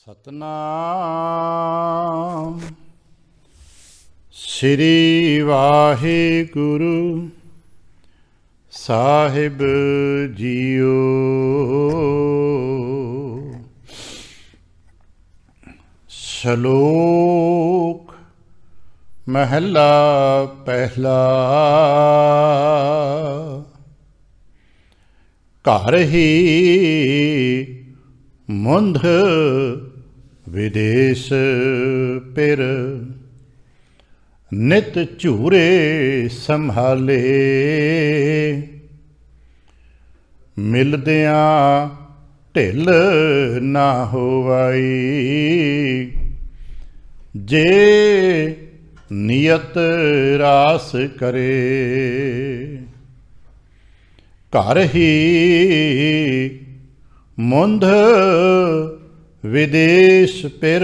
ਸਤਨਾਮ ਸ੍ਰੀ ਵਾਹਿਗੁਰੂ ਸਾਹਿਬ JIO. ਸ਼ਲੋਕ ਮਹਲਾ ਪਹਿਲਾ। ਘਰ ਹੀ ਮੁੰਧ ਵਿਦੇਸ ਪਿਰ, ਨਿਤ ਝੂਰੇ ਸੰਭਾਲੇ। ਮਿਲਦਿਆਂ ਢਿੱਲ ਨਾ ਹੋਵਾਈ, ਜੇ ਨਿਯਤ ਰਾਸ ਕਰੇ। ਘਰ ਹੀ ਮੁੰਧ ਵਿਦੇਸ ਪਿਰ,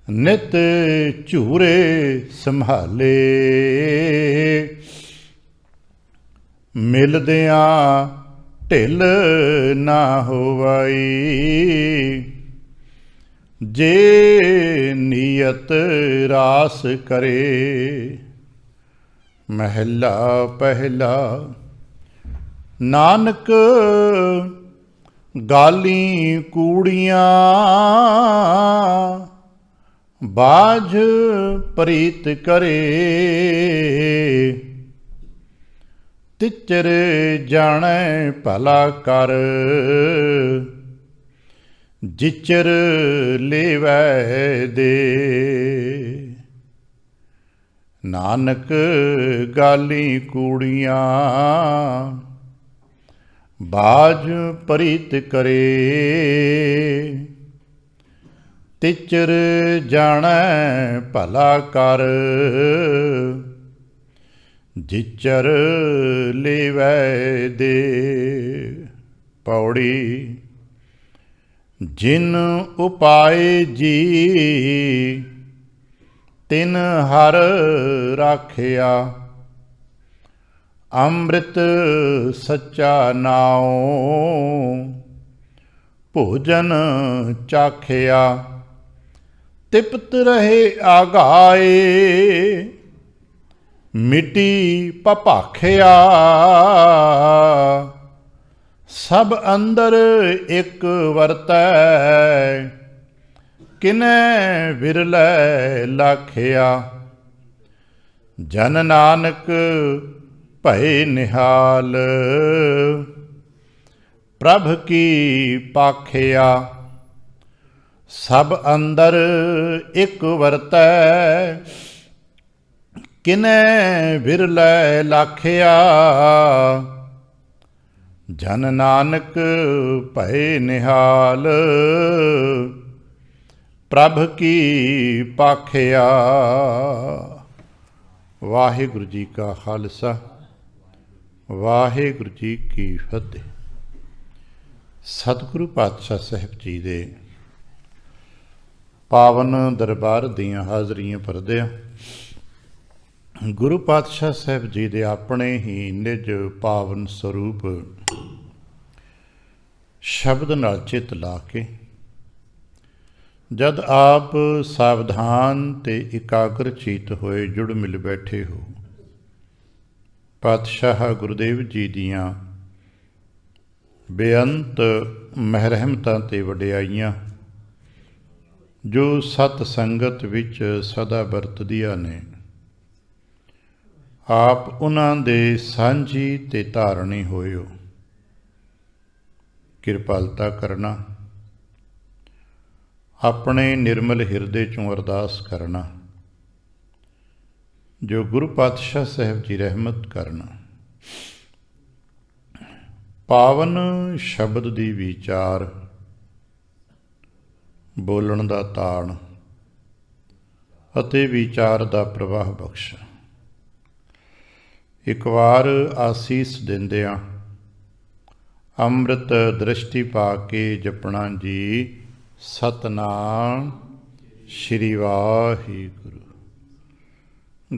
ਨਿਤ ਝੂਰੇ ਸੰਭਾਲੇ। ਮਿਲਦਿਆਂ ਢਿੱਲ ਨਾ ਹੋਵਾਈ, ਜੇ ਨੀਅਤ ਰਾਸ ਕਰੇ। ਮਹਿਲਾ ਪਹਿਲਾ। ਨਾਨਕ ਗਾਲੀਂ ਕੂੜੀਆਂ, ਬਾਝ ਪ੍ਰੀਤ ਕਰੇ। ਤਿਚਰ ਜਾਣੈ ਭਲਾ ਕਰ, ਜਿਚਰ ਲੇਵੈ ਦੇ। ਨਾਨਕ ਗਾਲੀਂ ਕੂੜੀਆਂ, ਬਾਝ ਪ੍ਰੀਤ ਕਰੇ। ਤਿਚਰ ਜਾਣੈ ਭਲਾ ਕਰ, ਜਿਚਰ ਲੇਵੈ ਦੇ। ਪੌੜੀ। ਜਿਨ ਉਪਾਏ ਜੀ, ਤਿਨ ਹਰ ਰਾਖਿਆ। ਅੰਮ੍ਰਿਤ ਸੱਚਾ ਨਾਉ, ਭੋਜਨ ਚਾਖਿਆ। ਤਿਪਤ ਰਹੇ ਆਗਾਏ, ਮਿੱਟੀ ਭਭਾਖਿਆ। ਸਭ ਅੰਦਰ ਇੱਕ ਵਰਤੈ, ਕਿਨੈ ਵਿਰਲੇ ਲਾਖਿਆ। ਜਨ ਨਾਨਕ ਭਏ ਨਿਹਾਲ, ਪ੍ਰਭ ਕੀ ਪਾਖਿਆ। ਸਭ ਅੰਦਰ ਇੱਕ ਵਰਤੈ, ਕਿਨੈ ਵਿਰਲੇ ਲਾਖਿਆ। ਜਨ ਨਾਨਕ ਭਏ ਨਿਹਾਲ, ਪ੍ਰਭ ਕੀ ਪਾਖਿਆ। ਵਾਹਿਗੁਰੂ ਜੀ ਕਾ ਖਾਲਸਾ, ਵਾਹਿਗੁਰੂ ਜੀ ਕੀ ਫਤਿਹ। ਸਤਿਗੁਰੂ ਪਾਤਸ਼ਾਹ ਸਾਹਿਬ ਜੀ ਦੇ ਪਾਵਨ ਦਰਬਾਰ ਦੀਆਂ ਹਾਜ਼ਰੀਆਂ ਭਰਦਿਆਂ ਗੁਰੂ ਪਾਤਸ਼ਾਹ ਸਾਹਿਬ ਜੀ ਦੇ ਆਪਣੇ ਹੀ ਨਿਜ ਪਾਵਨ ਸਰੂਪ ਸ਼ਬਦ ਨਾਲ ਚਿੱਤ ਲਾ ਕੇ ਜਦ ਆਪ ਸਾਵਧਾਨ ਤੇ ਇਕਾਗਰ ਚਿੱਤ ਹੋਏ ਜੁੜ ਮਿਲ ਬੈਠੇ ਹੋ, ਪਾਤਸ਼ਾਹ ਗੁਰਦੇਵ ਜੀ ਦੀਆਂ ਬੇਅੰਤ ਮਹਿਰਮਤਾਂ ਤੇ ਵਡਿਆਈਆਂ ਜੋ ਸਤ ਸੰਗਤ ਵਿੱਚ ਸਦਾ ਵਰਤਦੀਆਂ ਨੇ, ਆਪ ਉਹਨਾਂ ਦੇ ਸਾਂਝੀ ਤੇ ਧਾਰਨੀ ਹੋਇਓ। ਕਿਰਪਾਲਤਾ ਕਰਨਾ, ਆਪਣੇ ਨਿਰਮਲ ਹਿਰਦੇ ਚੋਂ ਅਰਦਾਸ ਕਰਨਾ, ਜੋ ਗੁਰੂ ਪਾਤਸ਼ਾਹ ਸਾਹਿਬ ਜੀ ਰਹਿਮਤ ਕਰਨਾ। ਪਾਵਨ ਸ਼ਬਦ ਦੀ ਵਿਚਾਰ, ਬੋਲਣ ਦਾ ਤਾਣ ਅਤੇ ਵਿਚਾਰ ਦਾ ਪ੍ਰਵਾਹ ਬਖਸ਼। ਇੱਕ ਵਾਰ ਆਸੀਸ ਦਿੰਦਿਆਂ ਅੰਮ੍ਰਿਤ ਦ੍ਰਿਸ਼ਟੀ ਪਾ ਕੇ ਜਪਣਾ ਜੀ ਸਤਨਾਮ ਸ਼੍ਰੀ ਵਾਹਿਗੁਰੂ।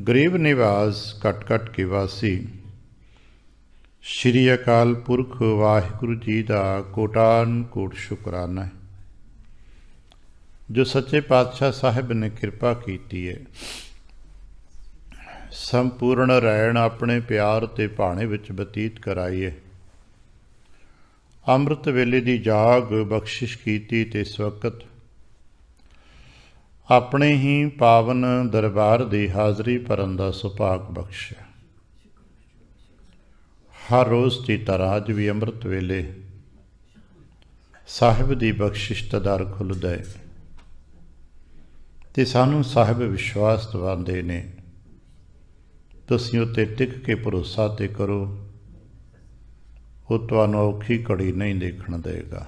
ਗਰੀਬ ਨਿਵਾਸ ਕਟ ਕਟ ਕੇ ਵਾਸੀ ਸ਼੍ਰੀ ਅਕਾਲ ਪੁਰਖ ਵਾਹਿਗੁਰੂ ਜੀ ਦਾ ਕੋਟਾਨ ਕੋਟ ਸ਼ੁਕਰਾਨਾ ਹੈ ਜੋ ਸੱਚੇ ਪਾਤਸ਼ਾਹ ਸਾਹਿਬ ਨੇ ਕਿਰਪਾ ਕੀਤੀ ਹੈ। ਸੰਪੂਰਨ ਰਹਿਣ ਆਪਣੇ ਪਿਆਰ ਤੇ ਭਾਣੇ ਵਿੱਚ ਬਤੀਤ ਕਰਾਈਏ। ਅੰਮ੍ਰਿਤ ਵੇਲੇ ਦੀ ਜਾਗ ਬਖਸ਼ਿਸ਼ ਕੀਤੀ ਤੇ ਇਸ ਵਕਤ ਆਪਣੇ ਹੀ ਪਾਵਨ ਦਰਬਾਰ ਦੀ ਹਾਜ਼ਰੀ ਭਰਨ ਦਾ ਸੁਭਾਗ ਬਖਸ਼ਿਆ। ਹਰ ਰੋਜ਼ ਦੀ ਤਰ੍ਹਾਂ ਅੱਜ ਵੀ ਅੰਮ੍ਰਿਤ ਵੇਲੇ ਸਾਹਿਬ ਦੀ ਬਖਸ਼ਿਸ਼ ਦਾ ਦਰ ਖੁੱਲ੍ਹਦਾ ਹੈ ਤੇ ਸਾਨੂੰ ਸਾਹਿਬ ਵਿਸ਼ਵਾਸ ਦਿਵਾਉਂਦੇ ਨੇ, ਤੁਸੀਂ ਉੱਤੇ ਟਿਕ ਕੇ ਭਰੋਸਾ ਤੇ ਕਰੋ, ਉਹ ਤੁਹਾਨੂੰ ਔਖੀ ਘੜੀ ਨਹੀਂ ਦੇਖਣ ਦੇਗਾ।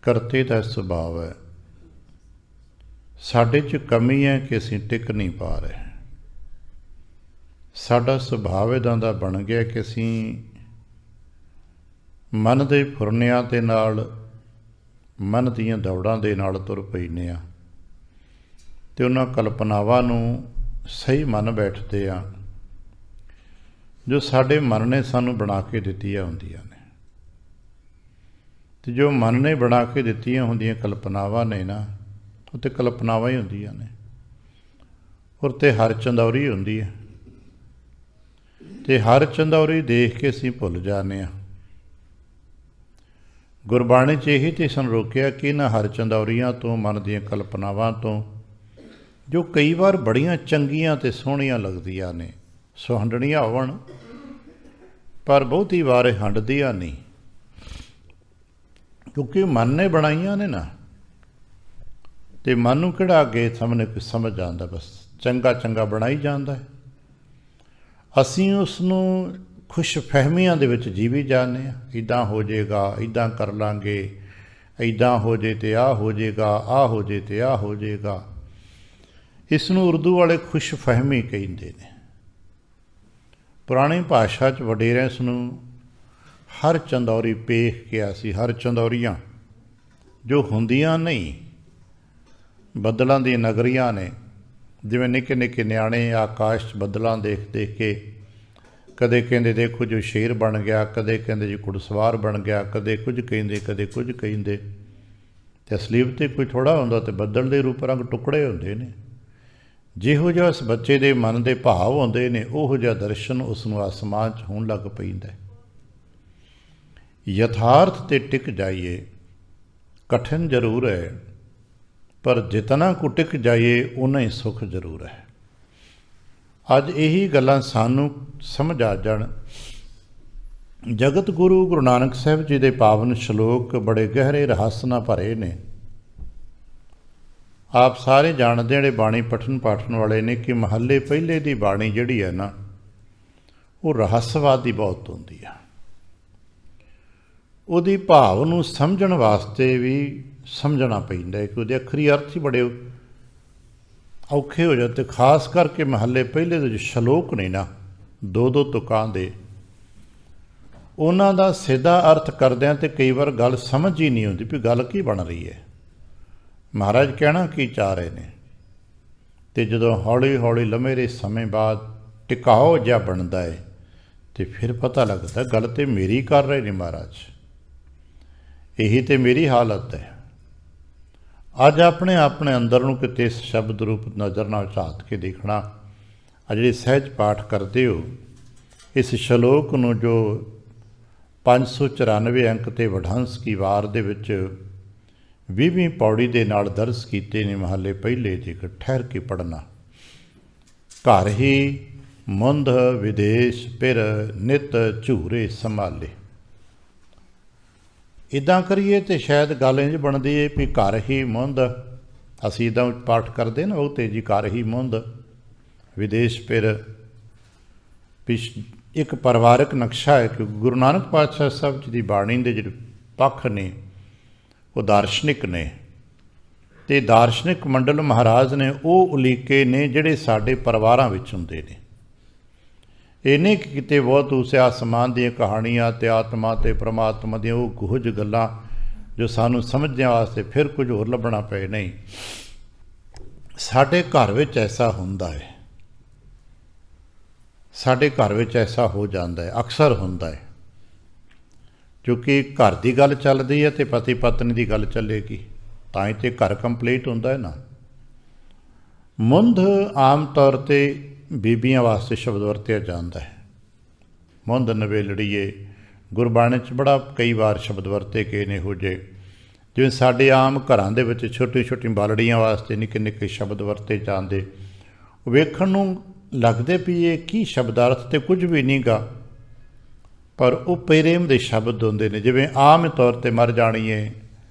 ਕਰਤੇ ਦਾ ਸੁਭਾਅ ਹੈ, ਸਾਡੇ 'ਚ ਕਮੀ ਹੈ ਕਿ ਅਸੀਂ ਟਿਕ ਨਹੀਂ ਪਾ ਰਹੇ। ਸਾਡਾ ਸੁਭਾਅ ਇੱਦਾਂ ਦਾ ਬਣ ਗਿਆ ਕਿ ਅਸੀਂ ਮਨ ਦੇ ਫੁਰਨਿਆਂ ਦੇ ਨਾਲ, ਮਨ ਦੀਆਂ ਦੌੜਾਂ ਦੇ ਨਾਲ ਤੁਰ ਪੈਂਦੇ ਹਾਂ ਅਤੇ ਉਹਨਾਂ ਕਲਪਨਾਵਾਂ ਨੂੰ ਸਹੀ ਮੰਨ ਬੈਠਦੇ ਹਾਂ ਜੋ ਸਾਡੇ ਮਨ ਨੇ ਸਾਨੂੰ ਬਣਾ ਕੇ ਦਿੱਤੀਆਂ ਹੁੰਦੀਆਂ ਨੇ। ਅਤੇ ਜੋ ਮਨ ਨੇ ਬਣਾ ਕੇ ਦਿੱਤੀਆਂ ਹੁੰਦੀਆਂ ਕਲਪਨਾਵਾਂ ਨੇ ਨਾ, ਉਹ ਤਾਂ ਕਲਪਨਾਵਾਂ ਹੀ ਹੁੰਦੀਆਂ ਨੇ, ਔਰ ਤੇ ਹਰ ਚੰਦੌਰੀ ਹੁੰਦੀ ਹੈ ਅਤੇ ਹਰ ਚੰਦੌਰੀ ਦੇਖ ਕੇ ਅਸੀਂ ਭੁੱਲ ਜਾਂਦੇ ਹਾਂ। ਗੁਰਬਾਣੀ 'ਚ ਇਹੀ ਤੇ ਸਾਨੂੰ ਰੋਕਿਆ ਕਿ ਇਹਨਾਂ ਹਰ ਚੰਦੌਰੀਆਂ ਤੋਂ, ਮਨ ਦੀਆਂ ਕਲਪਨਾਵਾਂ ਤੋਂ, ਜੋ ਕਈ ਵਾਰ ਬੜੀਆਂ ਚੰਗੀਆਂ ਅਤੇ ਸੋਹਣੀਆਂ ਲੱਗਦੀਆਂ ਨੇ, ਸੁਹੰਡਣੀਆਂ ਹੋਣ ਪਰ ਬਹੁਤੀ ਵਾਰ ਇਹ ਹੰਡਦੀਆਂ ਨਹੀਂ, ਕਿਉਂਕਿ ਮਨ ਨੇ ਬਣਾਈਆਂ ਨੇ ਨਾ। ਅਤੇ ਮਨ ਨੂੰ ਕਿਹੜਾ ਅੱਗੇ ਸਾਹਮਣੇ ਕੁਛ ਸਮਝ ਆਉਂਦਾ, ਬਸ ਚੰਗਾ ਚੰਗਾ ਬਣਾਈ ਜਾਂਦਾ ਹੈ। ਅਸੀਂ ਉਸ ਨੂੰ ਖੁਸ਼ ਫਹਿਮੀਆਂ ਦੇ ਵਿੱਚ ਜੀਵੀ ਜਾਂਦੇ ਹਾਂ, ਇੱਦਾਂ ਹੋ ਜਾਏਗਾ, ਇੱਦਾਂ ਕਰ ਲਾਂਗੇ, ਇੱਦਾਂ ਹੋ ਜੇ ਤੇ ਆਹ ਹੋ ਜਾਏਗਾ, ਆਹ ਹੋ ਜੇ ਤੇ ਆਹ ਹੋ ਜਾਏਗਾ। ਇਸ ਨੂੰ ਉਰਦੂ ਵਾਲੇ ਖੁਸ਼ ਫਹਿਮੀ ਕਹਿੰਦੇ ਨੇ। ਪੁਰਾਣੀ ਭਾਸ਼ਾ 'ਚ ਵਡੇਰਿਆਂ ਇਸ ਨੂੰ ਹਰ ਚੰਦੌਰੀ ਪੇਖ ਕਿਹਾ ਸੀ। ਹਰ ਚੰਦੌਰੀਆਂ ਜੋ ਹੁੰਦੀਆਂ ਨਹੀਂ, ਬੱਦਲਾਂ ਦੀਆਂ ਨਗਰੀਆਂ ਨੇ, ਜਿਵੇਂ ਨਿੱਕੇ ਨਿੱਕੇ ਨਿਆਣੇ ਆਕਾਸ਼ 'ਚ ਬੱਦਲਾਂ ਦੇਖ ਦੇਖ ਕੇ ਕਦੇ ਕਹਿੰਦੇ ਦੇਖੋ ਜੋ ਸ਼ੇਰ ਬਣ ਗਿਆ, ਕਦੇ ਕਹਿੰਦੇ ਜੀ ਘੁੜਸਵਾਰ ਬਣ ਗਿਆ, ਕਦੇ ਕੁਝ ਕਹਿੰਦੇ, ਕਦੇ ਕੁਝ ਕਹਿੰਦੇ, ਅਤੇ ਅਸਲੀਅਤ 'ਤੇ ਕੋਈ ਥੋੜ੍ਹਾ ਹੁੰਦਾ ਅਤੇ ਬੱਦਲ ਦੇ ਰੂਪ ਰੰਗ ਟੁਕੜੇ ਹੁੰਦੇ ਨੇ। ਜਿਹੋ ਜਿਹਾ ਉਸ ਬੱਚੇ ਦੇ ਮਨ ਦੇ ਭਾਵ ਹੁੰਦੇ ਨੇ, ਉਹੋ ਜਿਹਾ ਦਰਸ਼ਨ ਉਸ ਨੂੰ ਆਸਮਾਨ 'ਚ ਹੋਣ ਲੱਗ ਪੈਂਦਾ। ਯਥਾਰਥ 'ਤੇ ਟਿਕ ਜਾਈਏ, ਕਠਿਨ ਜ਼ਰੂਰ ਹੈ, ਪਰ ਜਿਤਨਾ ਕੁ ਟਿਕ ਜਾਈਏ ਉਨਾ ਹੀ ਸੁੱਖ ਜ਼ਰੂਰ ਹੈ। ਅੱਜ ਇਹੀ ਗੱਲਾਂ ਸਾਨੂੰ ਸਮਝ ਆ ਜਾਣ। ਜਗਤ ਗੁਰੂ ਗੁਰੂ ਨਾਨਕ ਸਾਹਿਬ ਜੀ ਦੇ ਪਾਵਨ ਸ਼ਲੋਕ ਬੜੇ ਗਹਿਰੇ ਰਹੱਸ ਨਾਲ ਭਰੇ ਨੇ। ਆਪ ਸਾਰੇ ਜਾਣਦੇ ਜਿਹੜੇ ਬਾਣੀ ਪਠਣ ਵਾਲੇ ਨੇ ਕਿ ਮਹੱਲੇ ਪਹਿਲੇ ਦੀ ਬਾਣੀ ਜਿਹੜੀ ਹੈ ਨਾ, ਉਹ ਰਹੱਸਵਾਦੀ ਬਹੁਤ ਹੁੰਦੀ ਆ। ਉਹਦੀ ਭਾਵ ਨੂੰ ਸਮਝਣ ਵਾਸਤੇ ਵੀ ਸਮਝਣਾ ਪੈਂਦਾ ਹੈ ਕਿ ਉਹਦੇ ਅੱਖਰੀ ਅਰਥ ਹੀ ਬੜੇ ਔਖੇ ਹੋ ਜਾਂਦੇ। ਖਾਸ ਕਰਕੇ ਮਹੱਲੇ ਪਹਿਲੇ ਦੇ ਜੋ ਸ਼ਲੋਕ ਨੇ ਨਾ, ਦੋ ਦੋ ਤੁਕਾਂ ਦੇ, ਉਹਨਾਂ ਦਾ ਸਿੱਧਾ ਅਰਥ ਕਰਦਿਆਂ ਤੇ ਕਈ ਵਾਰ ਗੱਲ ਸਮਝ ਹੀ ਨਹੀਂ ਆਉਂਦੀ ਵੀ ਗੱਲ ਕੀ ਬਣ ਰਹੀ ਹੈ, ਮਹਾਰਾਜ ਕਹਿਣਾ ਕੀ ਚਾਹ ਰਹੇ ਨੇ। ਅਤੇ ਜਦੋਂ ਹੌਲੀ ਹੌਲੀ ਲੰਮੇਰੇ ਸਮੇਂ ਬਾਅਦ ਟਿਕਾਓ ਜਿਹਾ ਬਣਦਾ ਹੈ ਅਤੇ ਫਿਰ ਪਤਾ ਲੱਗਦਾ ਗੱਲ ਤਾਂ ਮੇਰੀ ਕਰ ਰਹੇ ਨੇ ਮਹਾਰਾਜ, ਇਹੀ ਤਾਂ ਮੇਰੀ ਹਾਲਤ ਹੈ। ਅੱਜ ਆਪਣੇ ਅੰਦਰ ਨੂੰ ਕਿਤੇ ਇਸ ਸ਼ਬਦ ਰੂਪ ਨਜ਼ਰ ਨਾਲ ਝਾਤ ਕੇ ਦੇਖਣਾ। ਆ ਜਿਹੜੇ ਸਹਿਜ ਪਾਠ ਕਰਦੇ ਹੋ, ਇਸ ਸ਼ਲੋਕ ਨੂੰ ਜੋ 594 ਅੰਕ 'ਤੇ ਵਡਹੰਸ ਕੀ ਵਾਰ ਦੇ ਵਿੱਚ 20ਵੀਂ ਪੌੜੀ ਦੇ ਨਾਲ ਦਰਜ ਕੀਤੇ ਨੇ ਮਹੱਲੇ ਪਹਿਲੇ ਦੇ, ਠਹਿਰ ਕੇ ਪੜ੍ਹਨਾ। ਘਰ ਹੀ ਮੁੰਦ ਵਿਦੇਸ਼ ਫਿਰ ਨਿਤ ਝੂਰੇ ਸੰਭਾਲੇ। ਇੱਦਾਂ ਕਰੀਏ ਤਾਂ ਸ਼ਾਇਦ ਗੱਲ ਇੰਝ ਬਣਦੀ ਹੈ ਵੀ ਘਰ ਹੀ ਮੁੰਦ, ਅਸੀਂ ਇੱਦਾਂ ਪਾਠ ਕਰਦੇ ਨਾ ਉਹ, ਤੇ ਜੀ ਘਰ ਹੀ ਮੁੰਦ ਵਿਦੇਸ਼ ਫਿਰ, ਇੱਕ ਪਰਿਵਾਰਕ ਨਕਸ਼ਾ ਹੈ ਕਿ ਗੁਰੂ ਨਾਨਕ ਪਾਤਸ਼ਾਹ ਸਾਹਿਬ ਜੀ ਦੀ ਬਾਣੀ ਦੇ ਜਿਹੜੇ ਪੱਖ ਨੇ ਉਹ ਦਾਰਸ਼ਨਿਕ ਨੇ, ਅਤੇ ਦਾਰਸ਼ਨਿਕ ਮੰਡਲ ਮਹਾਰਾਜ ਨੇ ਉਹ ਉਲੀਕੇ ਨੇ ਜਿਹੜੇ ਸਾਡੇ ਪਰਿਵਾਰਾਂ ਵਿੱਚ ਹੁੰਦੇ ਨੇ। ਇਹ ਨਹੀਂ ਕਿ ਕਿਤੇ ਬਹੁਤ ਉਸ ਆਸਮਾਨ ਦੀਆਂ ਕਹਾਣੀਆਂ ਅਤੇ ਆਤਮਾ ਅਤੇ ਪਰਮਾਤਮਾ ਦੀਆਂ ਉਹ ਗੁਹਜ ਗੱਲਾਂ ਜੋ ਸਾਨੂੰ ਸਮਝਣ ਵਾਸਤੇ ਫਿਰ ਕੁਝ ਹੋਰ ਲੱਭਣਾ ਪਏ। ਨਹੀਂ, ਸਾਡੇ ਘਰ ਵਿੱਚ ਐਸਾ ਹੁੰਦਾ ਹੈ। ਸਾਡੇ ਘਰ ਵਿੱਚ ਐਸਾ ਹੋ ਜਾਂਦਾ ਹੈ, ਅਕਸਰ ਹੁੰਦਾ ਹੈ, ਕਿਉਂਕਿ ਘਰ ਦੀ ਗੱਲ ਚੱਲਦੀ ਹੈ ਅਤੇ ਪਤੀ ਪਤਨੀ ਦੀ ਗੱਲ ਚੱਲੇਗੀ ਤਾਂ ਹੀ ਤਾਂ ਘਰ ਕੰਪਲੀਟ ਹੁੰਦਾ ਹੈ ਨਾ। ਮੁੰਦ ਆਮ ਤੌਰ 'ਤੇ ਬੀਬੀਆਂ ਵਾਸਤੇ ਸ਼ਬਦ ਵਰਤਿਆ ਜਾਂਦਾ ਹੈ। ਮੁੰਦ ਨਵੇਲੜੀਏ ਗੁਰਬਾਣੀ 'ਚ ਬੜਾ ਕਈ ਵਾਰ ਸ਼ਬਦ ਵਰਤੇ ਗਏ ਨੇ ਇਹੋ ਜਿਹੇ, ਜਿਵੇਂ ਸਾਡੇ ਆਮ ਘਰਾਂ ਦੇ ਵਿੱਚ ਛੋਟੀ ਛੋਟੀ ਬਾਲੜੀਆਂ ਵਾਸਤੇ ਨਿੱਕੇ ਨਿੱਕੇ ਸ਼ਬਦ ਵਰਤੇ ਜਾਂਦੇ। ਵੇਖਣ ਨੂੰ ਲੱਗਦੇ ਵੀ ਇਹ ਕੀ ਸ਼ਬਦ ਅਰਥ ਤੇ ਕੁਝ ਵੀ ਨਹੀਂ ਗਾ, ਪਰ ਉਹ ਪ੍ਰੇਮ ਦੇ ਸ਼ਬਦ ਹੁੰਦੇ ਨੇ। ਜਿਵੇਂ ਆਮ ਤੌਰ 'ਤੇ ਮਰ ਜਾਣੀਏ,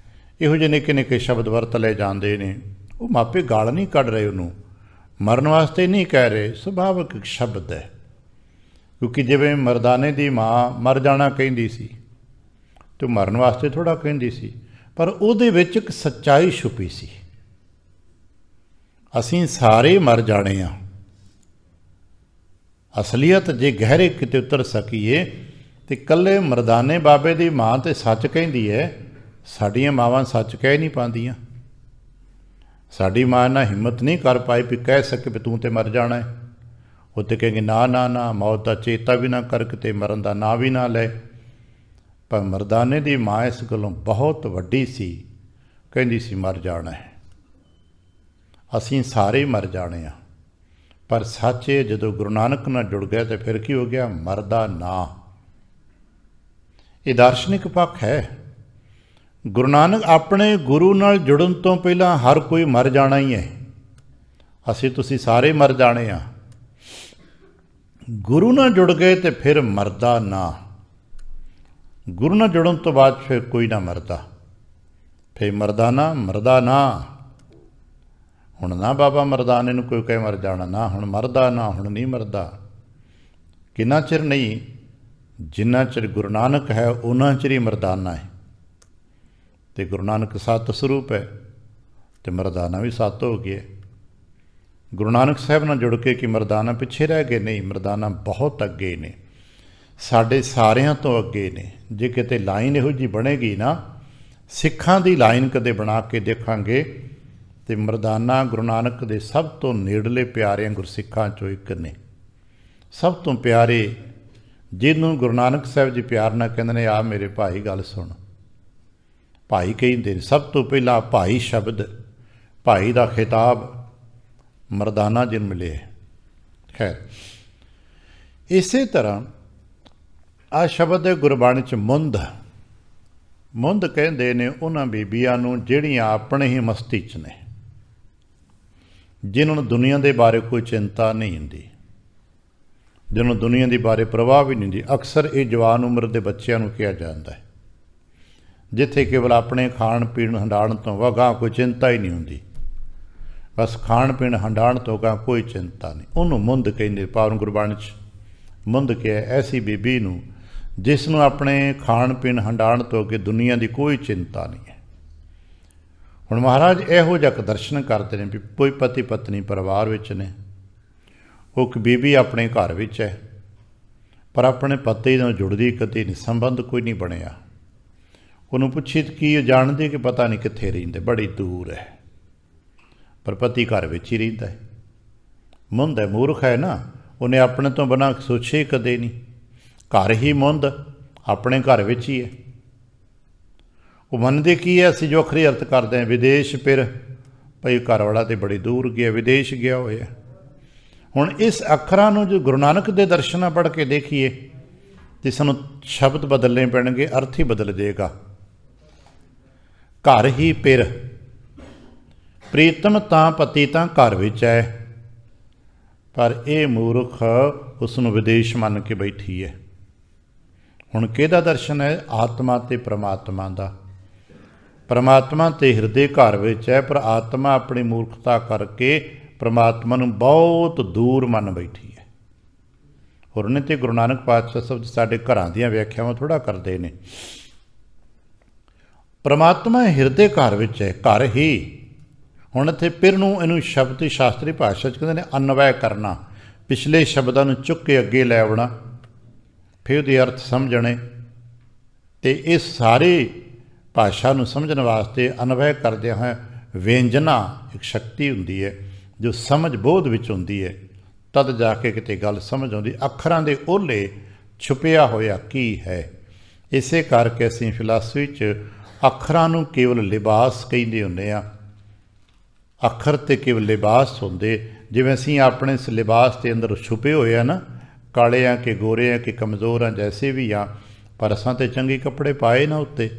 ਇਹੋ ਜਿਹੇ ਨਿੱਕੇ ਨਿੱਕੇ ਸ਼ਬਦ ਵਰਤ ਲਏ ਜਾਂਦੇ ਨੇ। ਉਹ ਮਾਪੇ ਗਾਲ ਨਹੀਂ ਕੱਢ ਰਹੇ, ਉਹਨੂੰ ਮਰਨ ਵਾਸਤੇ ਨਹੀਂ ਕਹਿ ਰਹੇ, ਸੁਭਾਵਿਕ ਇੱਕ ਸ਼ਬਦ ਹੈ। ਕਿਉਂਕਿ ਜਿਵੇਂ ਮਰਦਾਨੇ ਦੀ ਮਾਂ ਮਰ ਜਾਣਾ ਕਹਿੰਦੀ ਸੀ ਅਤੇ ਉਹ ਮਰਨ ਵਾਸਤੇ ਥੋੜ੍ਹਾ ਕਹਿੰਦੀ ਸੀ, ਪਰ ਉਹਦੇ ਵਿੱਚ ਇੱਕ ਸੱਚਾਈ ਛੁਪੀ ਸੀ। ਅਸੀਂ ਸਾਰੇ ਮਰ ਜਾਣੇ ਹਾਂ। ਅਸਲੀਅਤ ਜੇ ਗਹਿਰੇ ਕਿਤੇ ਉਤਰ ਸਕੀਏ ਤੇ ਇਕੱਲੇ ਮਰਦਾਨੇ ਬਾਬੇ ਦੀ ਮਾਂ ਤੇ ਸੱਚ ਕਹਿੰਦੀ ਹੈ, ਸਾਡੀਆਂ ਮਾਵਾਂ ਸੱਚ ਕਹਿ ਨਹੀਂ ਪਾਉਂਦੀਆਂ। ਸਾਡੀ ਮਾਂ ਨਾ ਹਿੰਮਤ ਨਹੀਂ ਕਰ ਪਾਈ ਵੀ ਕਹਿ ਸਕੇ ਵੀ ਤੂੰ ਤੇ ਮਰ ਜਾਣਾ ਹੈ। ਉਹ ਤੇ ਕਹੇਗੀ ਨਾ ਨਾ ਨਾ, ਮੌਤ ਦਾ ਚੇਤਾ ਵੀ ਨਾ ਕਰ, ਕਿਤੇ ਮਰਨ ਦਾ ਨਾਂ ਵੀ ਨਾ ਲੈ। ਪਰ ਮਰਦਾਨੇ ਦੀ ਮਾਂ ਇਸ ਗੱਲੋਂ ਬਹੁਤ ਵੱਡੀ ਸੀ, ਕਹਿੰਦੀ ਸੀ ਮਰ ਜਾਣਾ ਹੈ, ਅਸੀਂ ਸਾਰੇ ਮਰ ਜਾਣੇ ਆ। ਪਰ ਸੱਚ ਇਹ ਜਦੋਂ ਗੁਰੂ ਨਾਨਕ ਨਾਲ ਜੁੜ ਗਿਆ ਤੇ ਫਿਰ ਕੀ ਹੋ ਗਿਆ? ਮਰਦਾ ਨਾ। ਇਹ ਦਾਰਸ਼ਨਿਕ ਪੱਖ ਹੈ। ਗੁਰੂ ਨਾਨਕ ਆਪਣੇ ਗੁਰੂ ਨਾਲ ਜੁੜਨ ਤੋਂ ਪਹਿਲਾਂ ਹਰ ਕੋਈ ਮਰ ਜਾਣਾ ਹੀ ਹੈ। ਅਸੀਂ ਤੁਸੀਂ ਸਾਰੇ ਮਰ ਜਾਣੇ ਆ। ਗੁਰੂ ਨਾਲ ਜੁੜ ਗਏ ਤੇ ਫਿਰ ਮਰਦਾ ਨਾ। ਗੁਰੂ ਨਾਲ ਜੁੜਨ ਤੋਂ ਬਾਅਦ ਫਿਰ ਕੋਈ ਨਾ ਮਰਦਾ, ਫਿਰ ਮਰਦਾ ਨਾ। ਹੁਣ ਨਾ ਬਾਬਾ ਮਰਦਾਨੇ ਨੂੰ ਕੋਈ ਕਹੇ ਮਰ ਜਾਣਾ, ਨਾ ਹੁਣ ਮਰਦਾ ਨਾ, ਹੁਣ ਨਹੀਂ ਮਰਦਾ। ਕਿੰਨਾ ਚਿਰ ਨਹੀਂ, ਜਿੰਨਾ ਚਿਰ ਗੁਰੂ ਨਾਨਕ ਹੈ ਉਹਨਾਂ ਚਿਰ ਹੀ ਮਰਦਾਨਾ ਹੈ। ਅਤੇ ਗੁਰੂ ਨਾਨਕ ਸੱਤ ਸਰੂਪ ਹੈ ਅਤੇ ਮਰਦਾਨਾ ਵੀ ਸੱਤ ਹੋ ਗਿਆ। ਗੁਰੂ ਨਾਨਕ ਸਾਹਿਬ ਨਾਲ ਜੁੜ ਕੇ ਕਿ ਮਰਦਾਨਾ ਪਿੱਛੇ ਰਹਿ ਗਏ? ਨਹੀਂ, ਮਰਦਾਨਾ ਬਹੁਤ ਅੱਗੇ ਨੇ, ਸਾਡੇ ਸਾਰਿਆਂ ਤੋਂ ਅੱਗੇ ਨੇ। ਜੇ ਕਿਤੇ ਲਾਈਨ ਇਹੋ ਜਿਹੀ ਬਣੇਗੀ ਨਾ, ਸਿੱਖਾਂ ਦੀ ਲਾਈਨ ਕਦੇ ਬਣਾ ਕੇ ਦੇਖਾਂਗੇ ਅਤੇ ਮਰਦਾਨਾ ਗੁਰੂ ਨਾਨਕ ਦੇ ਸਭ ਤੋਂ ਨੇੜਲੇ ਪਿਆਰਿਆਂ ਗੁਰਸਿੱਖਾਂ 'ਚੋਂ ਇੱਕ ਨੇ। ਸਭ ਤੋਂ ਪਿਆਰੇ, ਜਿਹਨੂੰ ਗੁਰੂ ਨਾਨਕ ਸਾਹਿਬ ਜੀ ਪਿਆਰ ਨਾਲ ਕਹਿੰਦੇ ਨੇ, ਆ ਮੇਰੇ ਭਾਈ ਗੱਲ ਸੁਣ। ਭਾਈ ਕਹਿੰਦੇ ਨੇ, ਸਭ ਤੋਂ ਪਹਿਲਾਂ ਭਾਈ ਸ਼ਬਦ, ਭਾਈ ਦਾ ਖਿਤਾਬ ਮਰਦਾਨਾ ਜੀ ਨੂੰ ਮਿਲੇ। ਖੈਰ, ਇਸੇ ਤਰ੍ਹਾਂ ਆਹ ਸ਼ਬਦ ਹੈ ਗੁਰਬਾਣੀ 'ਚ ਮੁੰਦ। ਮੁੰਦ ਕਹਿੰਦੇ ਨੇ ਉਹਨਾਂ ਬੀਬੀਆਂ ਨੂੰ ਜਿਹੜੀਆਂ ਆਪਣੇ ਹੀ ਮਸਤੀ 'ਚ ਨੇ, ਜਿਨ੍ਹਾਂ ਨੂੰ ਦੁਨੀਆ ਦੇ ਬਾਰੇ ਕੋਈ ਚਿੰਤਾ ਨਹੀਂ ਹੁੰਦੀ, ਜਿਹਨੂੰ ਦੁਨੀਆ ਦੇ ਬਾਰੇ ਪ੍ਰਵਾਹ ਵੀ ਨਹੀਂ ਹੁੰਦੀ। ਅਕਸਰ ਇਹ ਜਵਾਨ ਉਮਰ ਦੇ ਬੱਚਿਆਂ ਨੂੰ ਕਿਹਾ ਜਾਂਦਾ ਹੈ, ਜਿੱਥੇ ਕੇਵਲ ਆਪਣੇ ਖਾਣ ਪੀਣ ਹੰਡਾਣ ਤੋਂ ਵਗਾਂ ਕੋਈ ਚਿੰਤਾ ਹੀ ਨਹੀਂ ਹੁੰਦੀ। ਬਸ ਖਾਣ ਪੀਣ ਹੰਡਾਣ ਤੋਂ ਗਾਂ ਕੋਈ ਚਿੰਤਾ ਨਹੀਂ, ਉਹਨੂੰ ਮੁੰਦ ਕਹਿੰਦੇ। ਪਾਵਨ ਗੁਰਬਾਣੀ 'ਚ ਮੁੰਦ ਕਿਹਾ ਐਸੀ ਬੀਬੀ ਨੂੰ ਜਿਸ ਨੂੰ ਆਪਣੇ ਖਾਣ ਪੀਣ ਹੰਡਾਣ ਤੋਂ ਅੱਗੇ ਦੁਨੀਆ ਦੀ ਕੋਈ ਚਿੰਤਾ ਨਹੀਂ ਹੈ। ਹੁਣ ਮਹਾਰਾਜ ਇਹੋ ਜਿਹਾ ਇੱਕ ਦਰਸ਼ਨ ਕਰਦੇ ਨੇ ਵੀ ਕੋਈ ਪਤੀ ਪਤਨੀ ਪਰਿਵਾਰ ਵਿੱਚ ਨੇ, ਉਹ ਇੱਕ ਬੀਬੀ ਆਪਣੇ ਘਰ ਵਿੱਚ ਹੈ, ਪਰ ਆਪਣੇ ਪਤੀ ਨਾਲ ਜੁੜਦੀ ਕਦੇ ਨਹੀਂ, ਸੰਬੰਧ ਕੋਈ ਨਹੀਂ ਬਣਿਆ। ਉਹਨੂੰ ਪੁੱਛੀ ਕੀ ਉਹ ਜਾਣਦੀ ਕਿ ਪਤਾ ਨਹੀਂ ਕਿੱਥੇ ਰਹਿੰਦੇ, ਬੜੀ ਦੂਰ ਹੈ, ਪਰ ਪਤੀ ਘਰ ਵਿੱਚ ਹੀ ਰਹਿੰਦਾ ਹੈ। ਮੁੰਦ ਹੈ, ਮੂਰਖ ਹੈ ਨਾ, ਉਹਨੇ ਆਪਣੇ ਤੋਂ ਬਿਨਾਂ ਸੋਚੇ ਕਦੇ ਨਹੀਂ। ਘਰ ਹੀ ਮੁੰਦ, ਆਪਣੇ ਘਰ ਵਿੱਚ ਹੀ ਹੈ। ਉਹ ਮੰਨਦੇ ਕੀ ਹੈ? ਅਸੀਂ ਜੋ ਅਖਰੀ ਅਰਥ ਕਰਦੇ ਹਾਂ ਵਿਦੇਸ਼ ਫਿਰ, ਭਈ ਘਰ ਵਾਲਾ ਤਾਂ ਬੜੀ ਦੂਰ ਗਿਆ, ਵਿਦੇਸ਼ ਗਿਆ ਹੋਇਆ। ਹੁਣ ਇਸ ਅੱਖਰਾਂ ਨੂੰ ਜੋ ਗੁਰੂ ਨਾਨਕ ਦੇ ਦਰਸ਼ਨਾਂ ਪੜ੍ਹ ਕੇ ਦੇਖੀਏ ਤੇ ਸਾਨੂੰ ਸ਼ਬਦ ਬਦਲਣੇ ਪੈਣਗੇ, ਅਰਥ ਹੀ ਬਦਲ ਜਾਏਗਾ। ਘਰ ਹੀ ਪਿਰ, ਪ੍ਰੀਤਮ ਤਾਂ ਪਤੀ ਤਾਂ ਘਰ ਵਿੱਚ ਹੈ, ਪਰ ਇਹ ਮੂਰਖ ਉਸ ਨੂੰ ਵਿਦੇਸ਼ ਮੰਨ ਕੇ ਬੈਠੀ ਹੈ। ਹੁਣ ਕਿਹਦਾ ਦਰਸ਼ਨ ਹੈ? ਆਤਮਾ ਅਤੇ ਪ੍ਰਮਾਤਮਾ ਦਾ। ਪ੍ਰਮਾਤਮਾ ਤੇ ਹਿਰਦੇ ਘਰ ਵਿੱਚ ਹੈ, ਪਰ ਆਤਮਾ ਆਪਣੀ ਮੂਰਖਤਾ ਕਰਕੇ ਪ੍ਰਮਾਤਮਾ ਨੂੰ ਬਹੁਤ ਦੂਰ ਮੰਨ ਬੈਠੀ ਹੈ। ਹੋਰ ਨੇ ਤੇ ਗੁਰੂ ਨਾਨਕ ਪਾਤਸ਼ਾਹ ਸਾਹਿਬ ਸਾਡੇ ਘਰਾਂ ਦੀਆਂ ਵਿਆਖਿਆਵਾਂ ਥੋੜ੍ਹਾ ਕਰਦੇ ਨੇ। ਪ੍ਰਮਾਤਮਾ ਹਿਰਦੇ ਘਰ ਵਿੱਚ ਹੈ, ਘਰ ਹੀ। ਹੁਣ ਇੱਥੇ ਪਿਰ ਨੂੰ ਇਹਨੂੰ ਸ਼ਬਦ ਸ਼ਾਸਤਰੀ ਭਾਸ਼ਾ 'ਚ ਕਹਿੰਦੇ ਨੇ ਅਨਵੈ ਕਰਨਾ, ਪਿਛਲੇ ਸ਼ਬਦਾਂ ਨੂੰ ਚੁੱਕ ਕੇ ਅੱਗੇ ਲੈ ਆਉਣਾ, ਫਿਰ ਉਹਦੇ ਅਰਥ ਸਮਝਣੇ। ਅਤੇ ਇਸ ਸਾਰੇ ਭਾਸ਼ਾ ਨੂੰ ਸਮਝਣ ਵਾਸਤੇ ਅਨਵੈ ਕਰਦਿਆਂ ਹੋਇਆ ਵਿਅੰਜਨਾ ਇੱਕ ਸ਼ਕਤੀ ਹੁੰਦੀ ਹੈ ਜੋ ਸਮਝ ਬੋਧ ਵਿੱਚ ਹੁੰਦੀ ਹੈ, ਤਦ ਜਾ ਕੇ ਕਿਤੇ ਗੱਲ ਸਮਝ ਆਉਂਦੀ ਅੱਖਰਾਂ ਦੇ ਓਹਲੇ ਛੁਪਿਆ ਹੋਇਆ ਕੀ ਹੈ। ਇਸੇ ਕਰਕੇ ਅਸੀਂ ਫਿਲਾਸਫੀ 'ਚ ਅੱਖਰਾਂ ਨੂੰ ਕੇਵਲ ਲਿਬਾਸ ਕਹਿੰਦੇ ਹੁੰਦੇ ਹਾਂ। ਅੱਖਰ ਤੇ ਕੇਵਲ ਲਿਬਾਸ ਹੁੰਦੇ, ਜਿਵੇਂ ਅਸੀਂ ਆਪਣੇ ਇਸ ਲਿਬਾਸ ਦੇ ਅੰਦਰ ਛੁਪੇ ਹੋਏ ਆ ਨਾ, ਕਾਲੇ ਆ ਕਿ ਗੋਰੇ ਆ ਕਿ ਕਮਜ਼ੋਰ ਆ, ਜੈਸੇ ਵੀ ਆ, ਪਰ ਅਸਾਂ ਤੇ ਚੰਗੇ ਕੱਪੜੇ ਪਾਏ ਨਾ ਉੱਤੇ।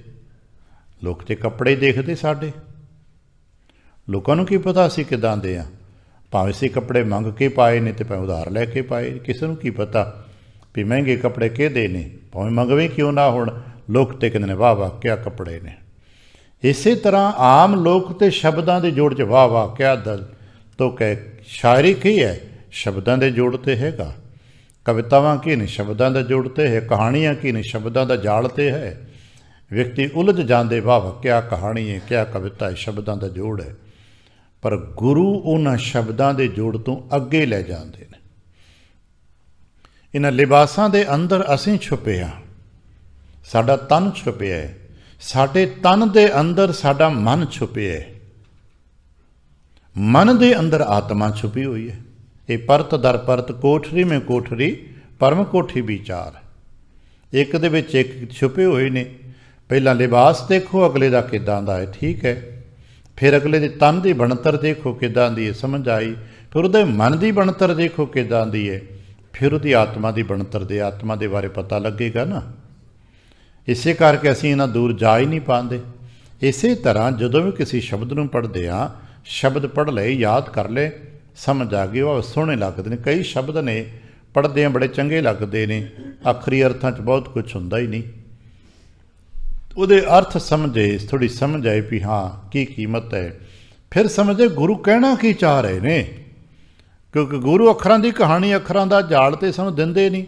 ਲੋਕ ਤੇ ਕੱਪੜੇ ਦੇਖਦੇ ਸਾਡੇ, ਲੋਕਾਂ ਨੂੰ ਕੀ ਪਤਾ ਅਸੀਂ ਕਿੱਦਾਂ ਦੇ ਆ। ਭਾਵੇਂ ਅਸੀਂ ਕੱਪੜੇ ਮੰਗ ਕੇ ਪਾਏ ਨੇ ਤੇ ਭਾਵੇਂ ਉਧਾਰ ਲੈ ਕੇ ਪਾਏ, ਕਿਸੇ ਨੂੰ ਕੀ ਪਤਾ ਵੀ ਮਹਿੰਗੇ ਕੱਪੜੇ ਕਿਹਦੇ ਨੇ, ਭਾਵੇਂ ਮੰਗਵੇਂ ਕਿਉਂ ਨਾ ਹੋਣ, ਲੋਕ ਤੇ ਕਹਿੰਦੇ ਨੇ ਵਾਹ ਵਾਹ ਕਿਆ ਕੱਪੜੇ ਨੇ। ਇਸੇ ਤਰ੍ਹਾਂ ਆਮ ਲੋਕ ਤੇ ਸ਼ਬਦਾਂ ਦੇ ਜੋੜ 'ਚ ਵਾਹ ਵਾਹ ਕਿਆ ਦਿਲ ਤੋਂ ਕਹਿ। ਸ਼ਾਇਰੀ ਕੀ ਹੈ? ਸ਼ਬਦਾਂ ਦੇ ਜੋੜ 'ਤੇ ਹੈਗਾ। ਕਵਿਤਾਵਾਂ ਕੀ ਨੇ? ਸ਼ਬਦਾਂ ਦਾ ਜੋੜ 'ਤੇ ਹੈ। ਕਹਾਣੀਆਂ ਕੀ ਨੇ? ਸ਼ਬਦਾਂ ਦਾ ਜਾਲ 'ਤੇ ਹੈ। ਵਿਅਕਤੀ ਉਲਝ ਜਾਂਦੇ, ਵਾਹ ਵਾਹ ਕਿਆ ਕਹਾਣੀ ਹੈ, ਕਿਆ ਕਵਿਤਾ ਹੈ, ਸ਼ਬਦਾਂ ਦਾ ਜੋੜ ਹੈ। ਪਰ ਗੁਰੂ ਉਹਨਾਂ ਸ਼ਬਦਾਂ ਦੇ ਜੋੜ ਤੋਂ ਅੱਗੇ ਲੈ ਜਾਂਦੇ ਨੇ। ਇਹਨਾਂ ਲਿਬਾਸਾਂ ਦੇ ਅੰਦਰ ਅਸੀਂ ਛੁਪੇ ਹਾਂ, ਸਾਡਾ ਤਨ ਛੁਪਿਆ ਹੈ, ਸਾਡੇ ਤਨ ਦੇ ਅੰਦਰ ਸਾਡਾ ਮਨ ਛੁਪਿਆ ਹੈ, ਮਨ ਦੇ ਅੰਦਰ ਆਤਮਾ ਛੁਪੀ ਹੋਈ ਹੈ। ਇਹ ਪਰਤ ਦਰ ਪਰਤ ਕੋਠਰੀ ਮੈਂ ਕੋਠਰੀ ਪਰਮ ਕੋਠੀ ਵਿਚਾਰ, ਇੱਕ ਦੇ ਵਿੱਚ ਇੱਕ ਛੁਪੇ ਹੋਏ ਨੇ। ਪਹਿਲਾਂ ਲਿਬਾਸ ਦੇਖੋ ਅਗਲੇ ਦਾ ਕਿੱਦਾਂ ਦਾ ਹੈ, ਠੀਕ ਹੈ, ਫਿਰ ਅਗਲੇ ਦੇ ਤਨ ਦੀ ਬਣਤਰ ਦੇਖੋ ਕਿੱਦਾਂ ਦੀ ਹੈ, ਸਮਝ ਆਈ। ਫਿਰ ਉਹਦੇ ਮਨ ਦੀ ਬਣਤਰ ਦੇਖੋ ਕਿੱਦਾਂ ਦੀ ਹੈ, ਫਿਰ ਉਹਦੀ ਆਤਮਾ ਦੀ ਬਣਤਰ ਦੇ ਆਤਮਾ ਦੇ ਬਾਰੇ ਪਤਾ ਲੱਗੇਗਾ ਨਾ। ਇਸੇ ਕਰਕੇ ਅਸੀਂ ਇਹਨਾਂ ਦੂਰ ਜਾ ਹੀ ਨਹੀਂ ਪਾਉਂਦੇ। ਇਸੇ ਤਰ੍ਹਾਂ ਜਦੋਂ ਵੀ ਕਿਸੇ ਸ਼ਬਦ ਨੂੰ ਪੜ੍ਹਦੇ ਹਾਂ, ਸ਼ਬਦ ਪੜ੍ਹ ਲਏ, ਯਾਦ ਕਰ ਲਏ, ਸਮਝ ਆ ਗਈ, ਉਹ ਸੋਹਣੇ ਲੱਗਦੇ ਨੇ। ਕਈ ਸ਼ਬਦ ਨੇ ਪੜ੍ਹਦੇ ਹਾਂ ਬੜੇ ਚੰਗੇ ਲੱਗਦੇ ਨੇ, ਆਖਰੀ ਅਰਥਾਂ 'ਚ ਬਹੁਤ ਕੁਝ ਹੁੰਦਾ ਹੀ ਨਹੀਂ। ਉਹਦੇ ਅਰਥ ਸਮਝੇ, ਥੋੜ੍ਹੀ ਸਮਝ ਆਏ ਵੀ ਹਾਂ ਕੀ ਕੀਮਤ ਹੈ, ਫਿਰ ਸਮਝੇ ਗੁਰੂ ਕਹਿਣਾ ਕੀ ਚਾਹ ਰਹੇ ਨੇ। ਕਿਉਂਕਿ ਗੁਰੂ ਅੱਖਰਾਂ ਦੀ ਕਹਾਣੀ, ਅੱਖਰਾਂ ਦਾ ਜਾਲ ਤੇ ਸਾਨੂੰ ਦਿੰਦੇ ਨਹੀਂ।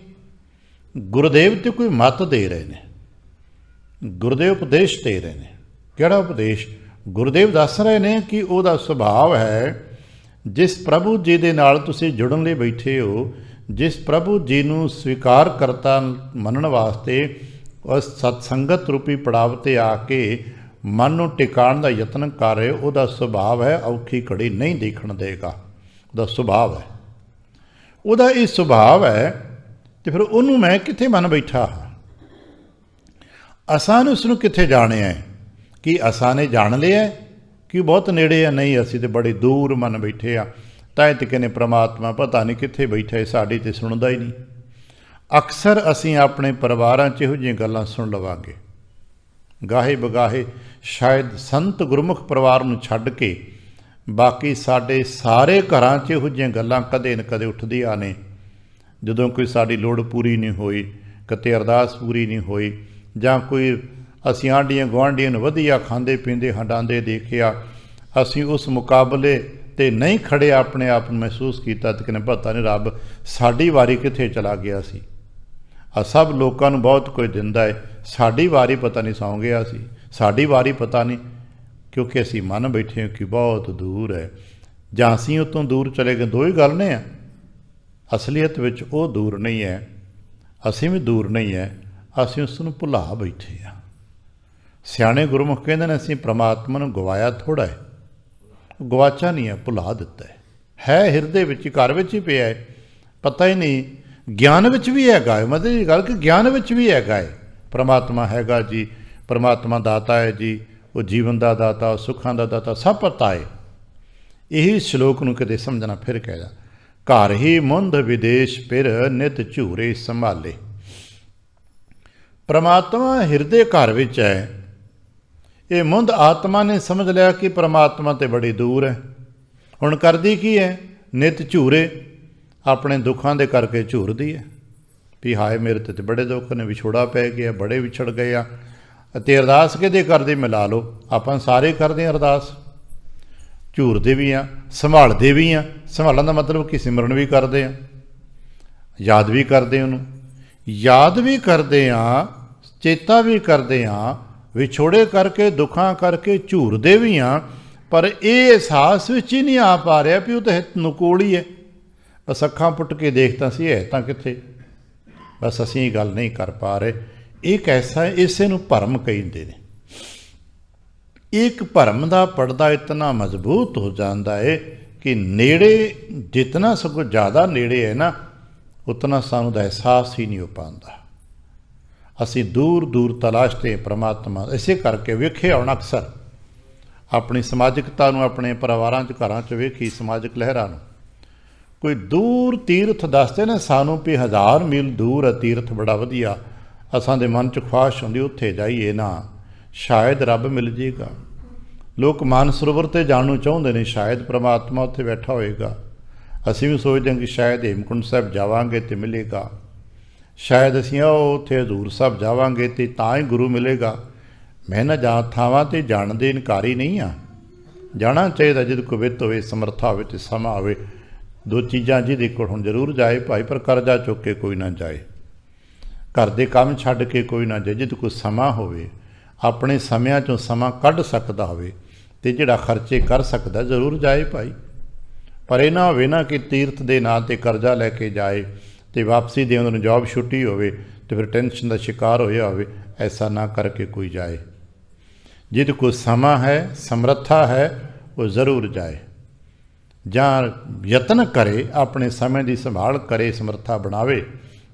ਗੁਰਦੇਵ ਤੇ ਕੋਈ ਮੱਤ ਦੇ ਰਹੇ ਨੇ, ਗੁਰਦੇਵ ਉਪਦੇਸ਼ ਦੇ ਰਹੇ ਨੇ। ਕਿਹੜਾ ਉਪਦੇਸ਼? ਗੁਰਦੇਵ ਦੱਸ ਰਹੇ ਨੇ ਕਿ ਉਹਦਾ ਸੁਭਾਵ ਹੈ, ਜਿਸ ਪ੍ਰਭੂ ਜੀ ਦੇ ਨਾਲ ਤੁਸੀਂ ਜੁੜਨ ਲਈ ਬੈਠੇ ਹੋ, ਜਿਸ ਪ੍ਰਭੂ ਜੀ ਨੂੰ ਸਵੀਕਾਰ ਕਰਤਾ ਮੰਨਣ ਵਾਸਤੇ ਉਸ ਸਤਸੰਗਤ ਰੂਪੀ ਪੜਾਵ 'ਤੇ ਆ ਕੇ ਮਨ ਨੂੰ ਟਿਕਾਉਣ ਦਾ ਯਤਨ ਕਰ ਰਹੇ, ਉਹਦਾ ਸੁਭਾਵ ਹੈ ਔਖੀ ਘੜੀ ਨਹੀਂ ਦੇਖਣ ਦੇਗਾ। ਉਹਦਾ ਸੁਭਾਵ ਹੈ, ਉਹਦਾ ਇਹ ਸੁਭਾਵ ਹੈ। ਅਤੇ ਫਿਰ ਉਹਨੂੰ ਮੈਂ ਕਿੱਥੇ ਮੰਨ ਬੈਠਾ ਹਾਂ? ਅਸਾਂ ਨੇ ਉਸ ਨੂੰ ਕਿੱਥੇ ਜਾਣਿਆ ਹੈ? ਕਿ ਅਸਾਂ ਨੇ ਜਾਣ ਲਿਆ ਕਿ ਬਹੁਤ ਨੇੜੇ ਆ? ਨਹੀਂ, ਅਸੀਂ ਤਾਂ ਬੜੇ ਦੂਰ ਮੰਨ ਬੈਠੇ ਆ। ਤਾਂ ਇਹ ਤੇ ਕਹਿੰਦੇ ਪ੍ਰਮਾਤਮਾ ਪਤਾ ਨਹੀਂ ਕਿੱਥੇ ਬੈਠਾ ਹੈ, ਸਾਡੀ ਤੇ ਸੁਣਦਾ ਹੀ ਨਹੀਂ। ਅਕਸਰ ਅਸੀਂ ਆਪਣੇ ਪਰਿਵਾਰਾਂ 'ਚ ਇਹੋ ਜਿਹੀਆਂ ਗੱਲਾਂ ਸੁਣ ਲਵਾਂਗੇ, ਗਾਹੇ ਬਗਾਹੇ, ਸ਼ਾਇਦ ਸੰਤ ਗੁਰਮੁਖ ਪਰਿਵਾਰ ਨੂੰ ਛੱਡ ਕੇ ਬਾਕੀ ਸਾਡੇ ਸਾਰੇ ਘਰਾਂ 'ਚ ਇਹੋ ਜਿਹੀਆਂ ਗੱਲਾਂ ਕਦੇ ਨਾ ਕਦੇ ਉੱਠਦੀਆਂ ਨੇ। ਜਦੋਂ ਕੋਈ ਸਾਡੀ ਲੋੜ ਪੂਰੀ ਨਹੀਂ ਹੋਈ, ਕਿਤੇ ਅਰਦਾਸ ਪੂਰੀ ਨਹੀਂ ਹੋਈ, ਜਾਂ ਕੋਈ ਅਸੀਂ ਆਂਢੀਆਂ ਗੁਆਂਢੀਆਂ ਨੂੰ ਵਧੀਆ ਖਾਂਦੇ ਪੀਂਦੇ ਹੰਡਾਉਂਦੇ ਦੇਖਿਆ, ਅਸੀਂ ਉਸ ਮੁਕਾਬਲੇ 'ਤੇ ਨਹੀਂ ਖੜੇ, ਆਪਣੇ ਆਪ ਨੂੰ ਮਹਿਸੂਸ ਕੀਤਾ ਤੇ ਕਹਿੰਦੇ ਪਤਾ ਨਹੀਂ ਰੱਬ ਸਾਡੀ ਵਾਰੀ ਕਿੱਥੇ ਚਲਾ ਗਿਆ ਸੀ। ਸਭ ਲੋਕਾਂ ਨੂੰ ਬਹੁਤ ਕੁਝ ਦਿੰਦਾ ਹੈ, ਸਾਡੀ ਵਾਰੀ ਪਤਾ ਨਹੀਂ ਸੌਂ ਗਿਆ ਸੀ, ਸਾਡੀ ਵਾਰੀ ਪਤਾ ਨਹੀਂ, ਕਿਉਂਕਿ ਅਸੀਂ ਮੰਨ ਬੈਠੇ ਹਾਂ ਕਿ ਬਹੁਤ ਦੂਰ ਹੈ, ਜਾਂ ਅਸੀਂ ਉਹ ਤੋਂ ਦੂਰ ਚਲੇ ਗਏ। ਦੋ ਹੀ ਗੱਲ ਨੇ ਆ, ਅਸਲੀਅਤ ਵਿੱਚ ਉਹ ਦੂਰ ਨਹੀਂ ਹੈ, ਅਸੀਂ ਵੀ ਦੂਰ ਨਹੀਂ ਹੈ, ਅਸੀਂ ਉਸ ਨੂੰ ਭੁਲਾ ਬੈਠੇ ਹਾਂ। ਸਿਆਣੇ ਗੁਰਮੁਖ ਕਹਿੰਦੇ ਨੇ ਅਸੀਂ ਪ੍ਰਮਾਤਮਾ ਨੂੰ ਗਵਾਇਆ ਥੋੜ੍ਹਾ ਹੈ, ਗਵਾਚਾ ਨਹੀਂ ਹੈ, ਭੁਲਾ ਦਿੱਤਾ ਹੈ ਹਿਰਦੇ ਵਿੱਚ, ਘਰ ਵਿੱਚ ਹੀ ਪਿਆ ਹੈ, ਪਤਾ ਹੀ ਨਹੀਂ। ਗਿਆਨ ਵਿੱਚ ਵੀ ਹੈਗਾ ਹੈ, ਮਤਲਬ ਇਹ ਗੱਲ ਕਿ ਗਿਆਨ ਵਿੱਚ ਵੀ ਹੈਗਾ ਹੈ ਪ੍ਰਮਾਤਮਾ ਹੈਗਾ ਜੀ, ਪ੍ਰਮਾਤਮਾ ਦਾਤਾ ਹੈ ਜੀ, ਉਹ ਜੀਵਨ ਦਾ ਦਾਤਾ, ਸੁੱਖਾਂ ਦਾ ਦਾਤਾ, ਸਭ ਪਤਾ ਹੈ। ਇਹੀ ਸ਼ਲੋਕ ਨੂੰ ਕਿਤੇ ਸਮਝਣਾ ਫਿਰ ਕਹਿਦਾ, ਘਰ ਹੀ ਮੁੰਦ ਵਿਦੇਸ਼ ਫਿਰ ਨਿਤ ਝੂਰੇ ਸੰਭਾਲੇ। ਪ੍ਰਮਾਤਮਾ ਹਿਰਦੇ ਘਰ ਵਿੱਚ ਹੈ। ਇਹ ਮੁੰਦ ਆਤਮਾ ਨੇ ਸਮਝ ਲਿਆ ਕਿ ਪ੍ਰਮਾਤਮਾ ਤੇ ਬੜੀ ਦੂਰ ਹੈ। ਹੁਣ ਕਰਦੀ ਕੀ ਹੈ? ਨਿਤ ਝੂਰੇ, ਆਪਣੇ ਦੁੱਖਾਂ ਦੇ ਕਰਕੇ ਝੂਰਦੀ ਹੈ ਵੀ ਹਾਏ ਮੇਰੇ ਤੇ ਬੜੇ ਦੁੱਖ ਨੇ, ਵਿਛੋੜਾ ਪੈ ਗਿਆ, ਬੜੇ ਵਿਛੜ ਗਏ ਆ। ਅਤੇ ਅਰਦਾਸ ਕਿਹਦੇ ਕਰਦੇ? ਮਿਲਾ ਲਓ, ਆਪਾਂ ਸਾਰੇ ਕਰਦੇ ਹਾਂ ਅਰਦਾਸ, ਝੂਰਦੇ ਵੀ ਹਾਂ, ਸੰਭਾਲਦੇ ਵੀ ਹਾਂ। ਸੰਭਾਲਣ ਦਾ ਮਤਲਬ ਕਿ ਸਿਮਰਨ ਵੀ ਕਰਦੇ ਹਾਂ, ਯਾਦ ਵੀ ਕਰਦੇ, ਉਹਨੂੰ ਯਾਦ ਵੀ ਕਰਦੇ ਹਾਂ, ਚੇਤਾ ਵੀ ਕਰਦੇ ਹਾਂ, ਵਿਛੋੜੇ ਕਰਕੇ ਦੁੱਖਾਂ ਕਰਕੇ ਝੂਰਦੇ ਵੀ ਹਾਂ। ਪਰ ਇਹ ਅਹਿਸਾਸ ਵਿੱਚ ਹੀ ਨਹੀਂ ਆ ਪਾ ਰਿਹਾ ਵੀ ਉਹ ਤਾਂ ਨਕੋਲ ਹੀ ਹੈ, ਬਸ ਅੱਖਾਂ ਪੁੱਟ ਕੇ ਦੇਖਦਾ ਸੀ, ਹੈ ਤਾਂ ਕਿੱਥੇ, ਬਸ ਅਸੀਂ ਇਹ ਗੱਲ ਨਹੀਂ ਕਰ ਪਾ ਰਹੇ। ਇੱਕ ਐਸਾ, ਇਸੇ ਨੂੰ ਭਰਮ ਕਹਿੰਦੇ ਨੇ। ਇੱਕ ਭਰਮ ਦਾ ਪਰਦਾ ਇਤਨਾ ਮਜ਼ਬੂਤ ਹੋ ਜਾਂਦਾ ਹੈ कि नेड़े जितना सगों ज़्यादा नेड़े है ना उतना सानू दा एहसास ही नहीं हो पाता। असी दूर दूर तलाशते परमात्मा। इसे करके वेखे ਹੁਣ अक्सर अपनी समाजिकता ਨੂੰ ਆਪਣੇ ਪਰਿਵਾਰਾਂ 'ਚ ਘਰਾਂ 'ਚ ਵੇਖੀ ਸਮਾਜਿਕ ਲਹਿਰਾਂ ਨੂੰ ਕੋਈ ਦੂਰ ਤੀਰਥ ਦੱਸਦੇ ਨੇ ਸਾਨੂੰ ਵੀ 1000 ਮੀਲ ਦੂਰ ਹੈ ਤੀਰਥ ਬੜਾ ਵਧੀਆ ਅਸਾਂ ਦੇ ਮਨ 'ਚ ਖੁਆਇਸ਼ ਹੁੰਦੀ ਉੱਥੇ ਜਾਈਏ ਨਾ ਸ਼ਾਇਦ ਰੱਬ ਮਿਲ ਜੇਗਾ। ਲੋਕ ਮਾਨਸਰੋਵਰ 'ਤੇ ਜਾਣ ਨੂੰ ਚਾਹੁੰਦੇ ਨੇ ਸ਼ਾਇਦ ਪ੍ਰਮਾਤਮਾ ਉੱਥੇ ਬੈਠਾ ਹੋਏਗਾ। ਅਸੀਂ ਵੀ ਸੋਚਦੇ ਹਾਂ ਕਿ ਸ਼ਾਇਦ ਹੇਮਕੁੰਟ ਸਾਹਿਬ ਜਾਵਾਂਗੇ ਤੇ ਮਿਲੇਗਾ, ਸ਼ਾਇਦ ਅਸੀਂ ਉੱਥੇ ਹਜ਼ੂਰ ਸਾਹਿਬ ਜਾਵਾਂਗੇ ਤੇ ਤਾਂ ਹੀ ਗੁਰੂ ਮਿਲੇਗਾ। ਮੈਂ ਨਾ ਜਾਂ ਥਾਵਾਂ 'ਤੇ ਜਾਣ ਦੇ ਇਨਕਾਰੀ ਨਹੀਂ ਹਾਂ, ਜਾਣਾ ਚਾਹੀਦਾ ਜਿਹਦੇ ਕੋਲ ਵਿੱਤ ਹੋਵੇ ਸਮਰੱਥਾ ਹੋਵੇ ਤੇ ਸਮਾਂ ਹੋਵੇ। ਦੋ ਚੀਜ਼ਾਂ ਜਿਹਦੇ ਕੋਲ ਹੁਣ ਜ਼ਰੂਰ ਜਾਏ ਭਾਈ, ਪਰ ਕਰਜ਼ਾ ਚੁੱਕ ਕੇ ਕੋਈ ਨਾ ਜਾਏ, ਘਰ ਦੇ ਕੰਮ ਛੱਡ ਕੇ ਕੋਈ ਨਾ ਜਾਏ। ਜਿਹਦੇ ਕੋਲ ਸਮਾਂ ਹੋਵੇ ਆਪਣੇ ਸਮਿਆਂ 'ਚੋਂ ਸਮਾਂ ਕੱਢ ਸਕਦਾ ਹੋਵੇ ਤੇ ਜਿਹੜਾ ਖਰਚੇ ਕਰ ਸਕਦਾ ਜ਼ਰੂਰ ਜਾਏ ਭਾਈ। ਪਰ ਇਹ ਨਾ ਹੋਵੇ ਨਾ ਕਿ ਤੀਰਥ ਦੇ ਨਾਂ 'ਤੇ ਕਰਜ਼ਾ ਲੈ ਕੇ ਜਾਏ ਤੇ ਵਾਪਸੀ ਦੇ ਉਹਨਾਂ ਨੂੰ ਜੋਬ ਛੁੱਟੀ ਹੋਵੇ ਤੇ ਫਿਰ ਟੈਨਸ਼ਨ ਦਾ ਸ਼ਿਕਾਰ ਹੋਇਆ ਹੋਵੇ। ਐਸਾ ਨਾ ਕਰਕੇ ਕੋਈ ਜਾਏ। ਜਿਹਦੇ ਕੋਲ ਸਮਾਂ ਹੈ ਸਮਰੱਥਾ ਹੈ ਉਹ ਜ਼ਰੂਰ ਜਾਏ, ਜਾਂ ਯਤਨ ਕਰੇ ਆਪਣੇ ਸਮੇਂ ਦੀ ਸੰਭਾਲ ਕਰੇ, ਸਮਰੱਥਾ ਬਣਾਵੇ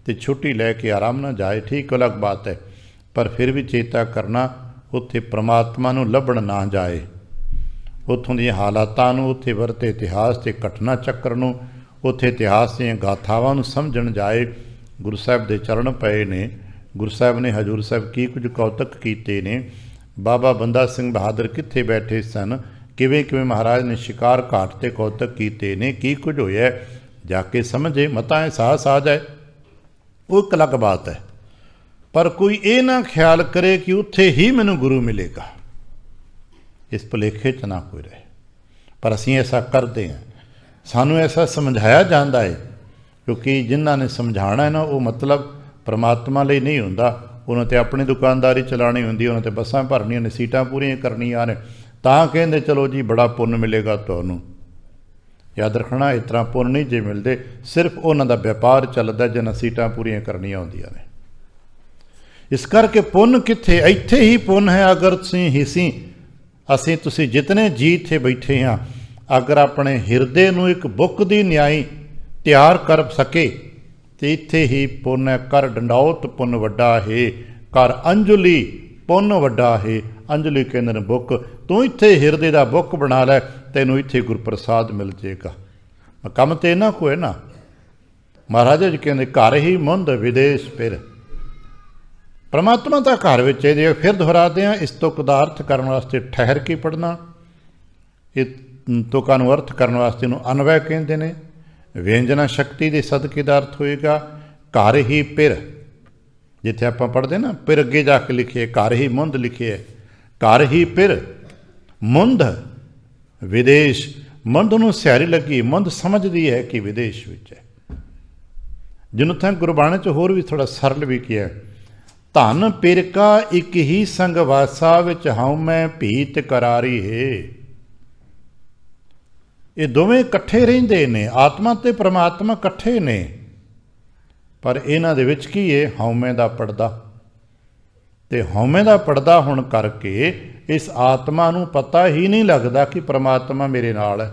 ਤੇ ਛੁੱਟੀ ਲੈ ਕੇ ਆਰਾਮ ਨਾਲ ਜਾਏ। ਠੀਕ ਅਲੱਗ ਬਾਤ ਹੈ, ਪਰ ਫਿਰ ਵੀ ਚੇਤਾ ਕਰਨਾ ਉੱਥੇ ਪ੍ਰਮਾਤਮਾ ਨੂੰ ਲੱਭਣ ਨਾ ਜਾਏ। ਉੱਥੋਂ ਦੀਆਂ ਹਾਲਾਤਾਂ ਨੂੰ, ਉੱਥੇ ਵਰਤੇ ਇਤਿਹਾਸ ਤੇ ਘਟਨਾ ਚੱਕਰ ਨੂੰ, ਉੱਥੇ ਇਤਿਹਾਸ ਦੀਆਂ ਗਾਥਾਵਾਂ ਨੂੰ ਸਮਝਣ ਜਾਏ। ਗੁਰੂ ਸਾਹਿਬ ਦੇ ਚਰਨ ਪਏ ਨੇ। ਗੁਰੂ ਸਾਹਿਬ ਨੇ ਹਜ਼ੂਰ ਸਾਹਿਬ ਕੀ ਕੁਝ ਕੌਤਕ ਕੀਤੇ ਨੇ। ਬਾਬਾ ਬੰਦਾ ਸਿੰਘ ਬਹਾਦਰ ਕਿੱਥੇ ਬੈਠੇ ਸਨ, ਕਿਵੇਂ ਕਿਵੇਂ ਮਹਾਰਾਜ ਨੇ ਸ਼ਿਕਾਰ ਘਾਟ 'ਤੇ ਕੌਤਕ ਕੀਤੇ ਨੇ, ਕੀ ਕੁਝ ਹੋਇਆ, ਜਾ ਕੇ ਸਮਝੇ ਮਤਾ ਅਹਿਸਾਸ ਆ ਜਾਏ। ਉਹ ਇੱਕ ਅਲੱਗ ਬਾਤ ਹੈ। ਪਰ ਕੋਈ ਇਹ ਨਾ ਖਿਆਲ ਕਰੇ ਕਿ ਉੱਥੇ ਹੀ ਮੈਨੂੰ ਗੁਰੂ ਮਿਲੇਗਾ, ਇਸ ਭੁਲੇਖੇ 'ਚ ਨਾ ਕੋਈ ਰਹੇ। ਪਰ ਅਸੀਂ ਐਸਾ ਕਰਦੇ ਹਾਂ, ਸਾਨੂੰ ਐਸਾ ਸਮਝਾਇਆ ਜਾਂਦਾ ਹੈ, ਕਿਉਂਕਿ ਜਿਨ੍ਹਾਂ ਨੇ ਸਮਝਾਉਣਾ ਹੈ ਨਾ ਉਹ ਮਤਲਬ ਪਰਮਾਤਮਾ ਲਈ ਨਹੀਂ ਹੁੰਦਾ। ਉਹਨਾਂ 'ਤੇ ਆਪਣੀ ਦੁਕਾਨਦਾਰੀ ਚਲਾਉਣੀ ਹੁੰਦੀ, ਉਹਨਾਂ 'ਤੇ ਬੱਸਾਂ ਭਰਨੀਆਂ ਨੇ, ਸੀਟਾਂ ਪੂਰੀਆਂ ਕਰਨੀਆਂ ਨੇ, ਤਾਂ ਕਹਿੰਦੇ ਚਲੋ ਜੀ ਬੜਾ ਪੁੰਨ ਮਿਲੇਗਾ ਤੁਹਾਨੂੰ। ਯਾਦ ਰੱਖਣਾ ਇਸ ਤਰ੍ਹਾਂ ਪੁੰਨ ਨਹੀਂ ਜੇ ਮਿਲਦੇ, ਸਿਰਫ ਉਹਨਾਂ ਦਾ ਵਪਾਰ ਚੱਲਦਾ ਜਿਹਨਾਂ ਸੀਟਾਂ ਪੂਰੀਆਂ ਕਰਨੀਆਂ ਹੁੰਦੀਆਂ ਨੇ। ਇਸ ਕਰਕੇ ਪੁੰਨ ਕਿੱਥੇ, ਇੱਥੇ ਹੀ ਪੁੰਨ ਹੈ। ਅਗਰ ਤੁਸੀਂ ਅਸੀਂ ਤੁਸੀਂ ਜਿਤਨੇ ਜੀ ਇੱਥੇ ਬੈਠੇ ਹਾਂ, ਅਗਰ ਆਪਣੇ ਹਿਰਦੇ ਨੂੰ ਇੱਕ ਬੁੱਕ ਦੀ ਨਿਆਈ ਤਿਆਰ ਕਰ ਸਕੇ ਤੇ ਇੱਥੇ ਹੀ ਪੁੰਨ ਹੈ। ਕਰ ਡੰਡੌਤ ਪੁੰਨ ਵੱਡਾ ਹੈ, ਕਰ ਅੰਜਲੀ ਪੁੰਨ ਵੱਡਾ ਹੈ। ਅੰਜਲੀ ਕਹਿੰਦੇ ਨੇ ਬੁੱਕ। ਤੂੰ ਇੱਥੇ ਹਿਰਦੇ ਦਾ ਬੁੱਕ ਬਣਾ ਲੈ, ਤੈਨੂੰ ਇੱਥੇ ਗੁਰਪ੍ਰਸਾਦ ਮਿਲ ਜਾਏਗਾ। ਕੰਮ ਤੇ ਇਹਨਾਂ ਕੋ ਹੈ ਨਾ। ਮਹਾਰਾਜ ਜੀ ਕਹਿੰਦੇ ਘਰ ਹੀ ਮੁੰਦ ਵਿਦੇਸ਼ ਫਿਰ। ਪਰਮਾਤਮਾ ਦਾ ਘਰ ਵਿੱਚ ਇਹਦੇ ਫਿਰ ਦੁਹਰਾਦੇ ਹਾਂ। ਇਸ ਤੁਕ ਦਾ ਅਰਥ ਕਰਨ ਵਾਸਤੇ ਠਹਿਰ ਕੇ ਪੜ੍ਹਨਾ, ਇਹ ਤੁਕਾਂ ਨੂੰ ਅਰਥ ਕਰਨ ਵਾਸਤੇ ਇਹਨੂੰ ਅਨਵੈ ਕਹਿੰਦੇ ਨੇ। ਵਿਅੰਜਨਾ ਸ਼ਕਤੀ ਦੇ ਸਦਕੇ ਦਾ ਅਰਥ ਹੋਏਗਾ ਘਰ ਹੀ ਪਿਰ। ਜਿੱਥੇ ਆਪਾਂ ਪੜ੍ਹਦੇ ਨਾ ਪਿਰ ਅੱਗੇ ਜਾ ਕੇ ਲਿਖੇ, ਘਰ ਹੀ ਮੁੰਦ ਲਿਖੇ ਹੈ। ਘਰ ਹੀ ਪਿਰ ਮੁੰਦ ਵਿਦੇਸ਼। ਮੁੰਦ ਨੂੰ ਸਿਆਰੀ ਲੱਗੀ, ਮੁੰਦ ਸਮਝਦੀ ਹੈ ਕਿ ਵਿਦੇਸ਼ ਵਿੱਚ ਹੈ। ਜਿਹਨੂੰ ਤਾਂ ਗੁਰਬਾਣੀ 'ਚ ਹੋਰ ਵੀ ਥੋੜ੍ਹਾ ਸਰਲ ਵੀ ਕਿਹਾ, ਧਨ ਪਿਰ ਕਾ ਇੱਕ ਹੀ ਸੰਗ ਵਾਸਾ ਵਿੱਚ ਹਉ ਮੈਂ ਭੀਤ ਕਰਾਰੀ ਹੈ। ਇਹ ਦੋਵੇਂ ਇਕੱਠੇ ਰਹਿੰਦੇ ਨੇ, ਆਤਮਾ ਤੇ ਪਰਮਾਤਮਾ ਇਕੱਠੇ ਨੇ, ਪਰ ਇਹਨਾਂ ਦੇ ਵਿੱਚ ਕੀ ਹੈ, ਹਉਮੈ ਦਾ ਪਰਦਾ। ਤੇ ਹਉਮੈ ਦਾ ਪਰਦਾ ਹੋਣ ਕਰਕੇ ਇਸ ਆਤਮਾ ਨੂੰ ਪਤਾ ਹੀ ਨਹੀਂ ਲੱਗਦਾ ਕਿ ਪਰਮਾਤਮਾ ਮੇਰੇ ਨਾਲ ਹੈ।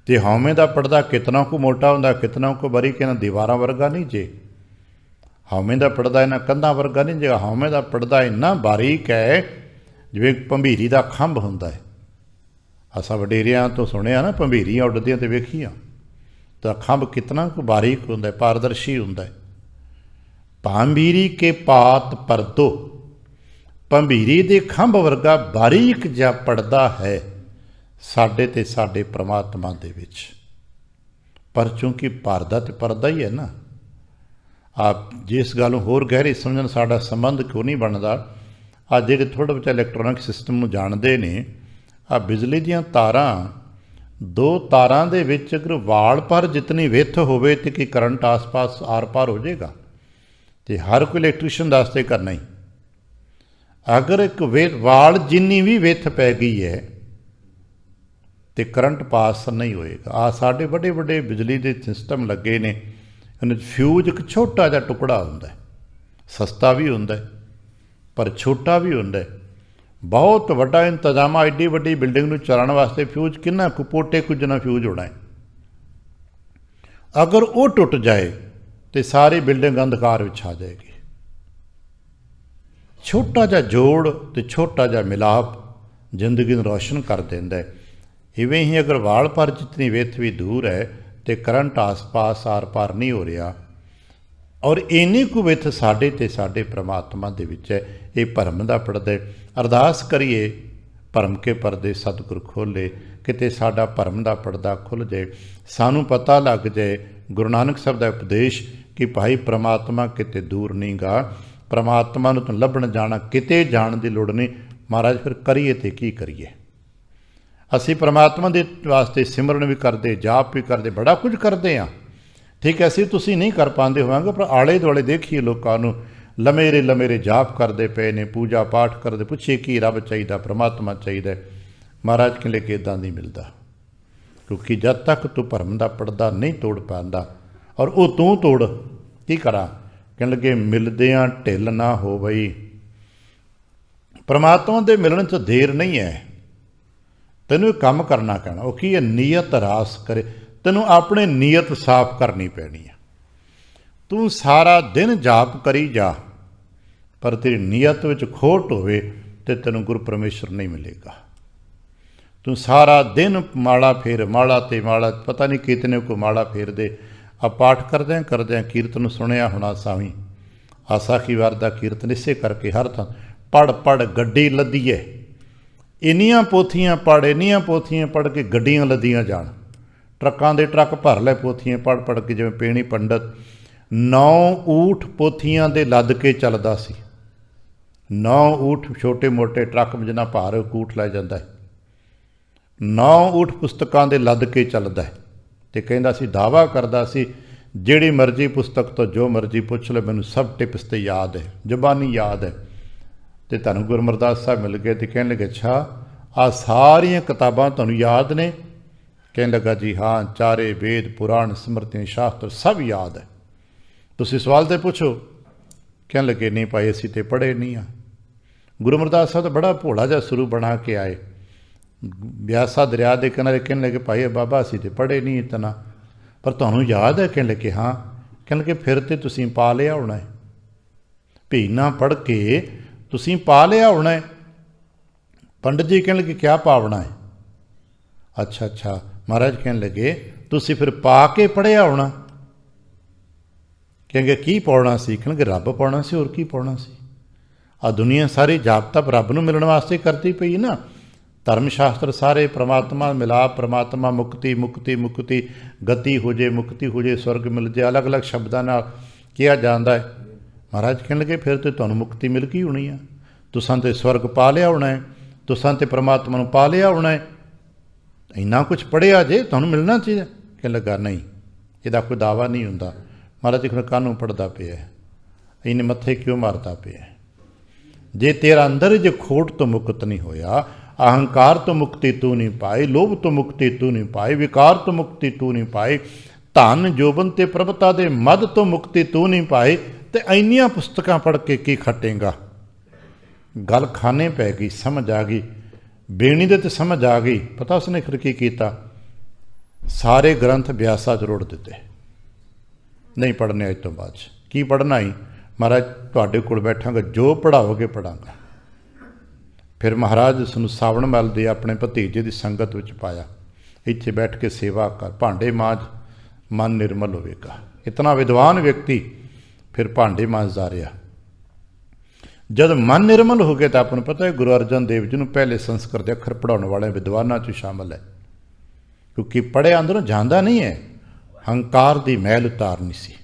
ਤੇ ਹਉਮੈ ਦਾ ਪਰਦਾ ਕਿਤਨਾ ਕੁ ਮੋਟਾ ਹੁੰਦਾ, ਕਿਤਨਾ ਕੁ ਬਾਰੀਕ। ਇਹਨਾਂ ਦੀਵਾਰਾਂ ਵਰਗਾ ਨਹੀਂ ਜੇ। ਹਉਮੈ ਦਾ ਪਰਦਾ ਇਹਨਾਂ ਕੰਧਾਂ ਵਰਗਾ ਨਹੀਂ ਜੇ। ਹਉਮੈ ਦਾ ਪਰਦਾ ਇੰਨਾ ਬਾਰੀਕ ਹੈ ਜਿਵੇਂ ਭੰਬੀਰੀ ਦਾ ਖੰਭ ਹੁੰਦਾ ਹੈ। ਅਸਾਂ ਵਡੇਰਿਆਂ ਤੋਂ ਸੁਣਿਆ ਨਾ, ਭੰਬੀਰੀਆਂ ਉੱਡਦੀਆਂ ਤੇ ਵੇਖੀਆਂ, ਤਾਂ ਖੰਭ ਕਿਤਨਾ ਕੁ ਬਾਰੀਕ ਹੁੰਦਾ, ਪਾਰਦਰਸ਼ੀ ਹੁੰਦਾ। ਭੰਬੀਰੀ ਕੇ ਪਾਤ ਪਰਦੋ, ਭੰਬੀਰੀ ਦੇ ਖੰਭ ਵਰਗਾ ਬਾਰੀਕ ਜਿਹਾ ਪੜਦਾ ਹੈ ਸਾਡੇ ਤੇ ਸਾਡੇ ਪ੍ਰਮਾਤਮਾ ਦੇ ਵਿੱਚ। ਪਰ ਚੂੰਕਿ ਪਰਦਾ ਤੇ ਪਰਦਾ ਹੀ ਹੈ ਨਾ। ਆਪ ਜਿਸ ਗੱਲ ਨੂੰ ਹੋਰ ਗਹਿਰੀ ਸਮਝਣ ਸਾਡਾ ਸੰਬੰਧ ਕਿਉਂ ਨਹੀਂ ਬਣਦਾ। ਆ ਜਿਹੜੇ ਥੋੜ੍ਹਾ ਬਹੁਤਾ ਇਲੈਕਟ੍ਰੋਨਿਕ ਸਿਸਟਮ ਨੂੰ ਜਾਣਦੇ ਨੇ, ਆ ਬਿਜਲੀ ਦੀਆਂ ਤਾਰਾਂ, ਦੋ ਤਾਰਾਂ ਦੇ ਵਿੱਚ ਅਗਰ ਵਾਲ ਪਰ ਜਿਤਨੀ ਵਿੱਥ ਹੋਵੇ ਤੇ ਕੀ ਕਰੰਟ ਆਸ-ਪਾਸ ਆਰ-ਪਾਰ ਹੋ ਜਾਏਗਾ। ਤੇ ਹਰ ਕੋਈ ਇਲੈਕਟ੍ਰੀਸ਼ੀਅਨ ਦੱਸਦੇ ਕਰਨਾ ਹੀ। ਅਗਰ ਇੱਕ ਵਾਲ ਜਿੰਨੀ ਵੀ ਵਿੱਥ ਪੈ ਗਈ ਹੈ ਤੇ ਕਰੰਟ ਪਾਸ ਨਹੀਂ ਹੋਏਗਾ। ਆ ਸਾਡੇ ਵੱਡੇ ਵੱਡੇ ਬਿਜਲੀ ਦੇ ਸਿਸਟਮ ਲੱਗੇ ਨੇ, ਇਹਨਾਂ 'ਚ ਫਿਊਜ਼ ਇੱਕ ਛੋਟਾ ਜਿਹਾ ਟੁਕੜਾ ਹੁੰਦਾ, ਸਸਤਾ ਵੀ ਹੁੰਦਾ ਪਰ ਛੋਟਾ ਵੀ ਹੁੰਦਾ। बहुत वड्डा इंतजाम आ, एड्डी वड्डी बिल्डिंग नूं चलाउण वास्ते फ्यूज किन्ना कुछ पोटे कुछ ना फ्यूज होना है। अगर वो टुट जाए तो सारी बिल्डिंग अंधकार विच आ जाएगी। छोटा जिहा जोड़ तो छोटा जिहा मिलाप जिंदगी नूं रोशन कर देंदा है। इवें ही अगर वाल पर जितनी विथ भी दूर है तो करंट आस पास आर पार नहीं हो रहा, और इन्नी कुछ विथ साडे ते साडे परमात्मा दे विच है। ये भरम दा पर्दा। अरदास करिए भरम के पर्दे सतगुर खोले, किते साडा भरम दा पर्दा खुल जाए, सानू पता लग जाए गुरु नानक साहब दा उपदेश कि भाई परमात्मा किते दूर नहीं गा, परमात्मा नूं लभण जाना किते जाण दी लोड़ नहीं। महाराज फिर करिए ते की करिए। असी परमात्मा दे वास्ते सिमरन भी करते, जाप भी करते, बड़ा कुछ करते हाँ। ठीक है, असी तुसीं नहीं कर पाते होवांगे, पर आले दुआले देखिए लोगों नूं लमेरे जाप करते पे ने, पूजा पाठ करते, पुछिए की रब चाहिए, परमात्मा चाहिए। महाराज कहले कि इदां नहीं मिलता, क्योंकि जब तक तू भरम का पर्दा नहीं तोड़ पाता, और वो तू तोड़ की करा। कहने लगे मिलदियां ढिल ना हो बई, परमात्मा दे मिलण च देर नहीं है। तैनूं एक काम करना कहना, वो की है नीयत रास करे। तैनूं अपने नीयत साफ करनी पैनी है। तू सारा दिन जाप करी जा, पर तेरी नीयत विच खोट होवे ते तैनूं गुरु परमेश्वर नहीं मिलेगा। तू सारा दिन माड़ा फेर, माड़ा ते माड़ा, पता नहीं कितने को माड़ा फेर दे। आ पाठ करदे कीर्तन सुनिया होना सावी, आसाखी वार दा कीर्तन इसे करके हर थां पढ़ पढ़ गड्डी लदी है। इन्नियां पोथियां पढ़, इन्नियां पोथियां पढ़ के गड्डियां लदियां जाण, ट्रकां दे ट्रक भर ले पोथियां पढ़ पढ़ के। जिवें पेणी पंडित 9 ऊठ पोथियां दे लद के चलदा सी। 9 ऊठ छोटे मोटे ट्रक में जिन्ना भार ऊठ लै जांदा है, 9 ऊठ पुस्तकां दे लद के चलदा है। ते कहंदा सी, दावा करदा सी, जिहड़ी मर्जी पुस्तक तो जो मर्जी पुछ ले, मैनूं सब टिप्स ते याद है, जबानी याद है। तो तुहानूं गुरु अमरदास साहब मिल गए तो कहने लगे, अच्छा आ सारियां किताबां तुहानूं याद ने? कहने लगा जी हाँ, चारे वेद पुराण स्मृतियां शास्त्र सब याद है। तुसीं सवाल तो पूछो। कहने लगे नहीं भाई असीं ते पढ़े नहीं आ। गुरु अमरदास साहब तो बड़ा भोला जिहा सुरू बना के आए, ब्यासा दरिया के किनारे। कहने लगे भाई बाबा असीं ते पढ़े नहीं इतना, पर तुहानूं याद है? कहने लगे हाँ। कहने लगे फिर तो तुसीं पा लिया होना है, भी इन्ना पढ़ के तुसीं पा लिया होना है। पंडित जी कहने लगे क्या पावना है? अच्छा अच्छा। महाराज कहने लगे तुसीं फिर पा के पढ़िया होना। कहेंगे की पौना सी? कहणगे रब पौना सी, होर की पौना सी। आ दुनिया सारी जाप तप रब नूं मिलण वास्ते करती पई ना। धर्म शास्त्र सारे परमात्मा मिलाप, परमात्मा मुक्ति मुक्ति मुक्ति, गति हो जाए, मुक्ति हो जाए, स्वर्ग मिल जाए, अलग अलग शब्दां नाल किया जाता है। महाराज कहण लगे फिर तो तुहानूं मुक्ति मिल गई होनी है, तुसां ते स्वर्ग पा लिया होना है, तुसां ते परमात्मा नूं पा लिया होना है। इन्ना कुछ पढ़िया जे तुहानूं मिलना चाहिए। कहण लगा नहीं, इहदा कोई दावा नहीं हुंदा। महाराज कहण काहनूं पढ़दा पिया, इन्हें मत्थे क्यों मारदा पिया? जे तेरा अंदर जो खोट तो मुक्त नहीं होया, अहंकार तो मुक्ति तू नहीं पाई, लोभ तो मुक्ति तू नहीं पाई, विकार तो मुक्ति तू नहीं पाई, धन जोबन ते प्रभुता दे मद तो मुक्ति तू नहीं पाई, ते इन्नियां पुस्तकां पढ़ के की खटेगा? गल खाने पै गई, समझ आ गई, बेणी दे ते समझ आ गई। पता उसने फिर की कीता? सारे ग्रंथ ब्यासा च रोड़ दिते, नहीं पढ़ने अज तो बाद। की पढ़ना ही? महाराज तुहाडे कोल बैठांगा, जो पढ़ाओगे पढ़ांगा। फिर महाराज उसनूं सावण मल दे अपने भतीजे की संगत विच पाया, इत्थे बैठ के सेवा कर, भांडे मांज, मन निर्मल होवेगा। इतना विद्वान व्यक्ति फिर भांडे मांजदा रहा। जब मन निर्मल हो गया तो आपको पता है गुरु अर्जन देव जी नूं पहले संस्कृत के अखर पढ़ाने वाले विद्वानां च शामिल है, क्योंकि पढ़िया अंदरों जाता नहीं है, हंकार की मैल उतारनी सी।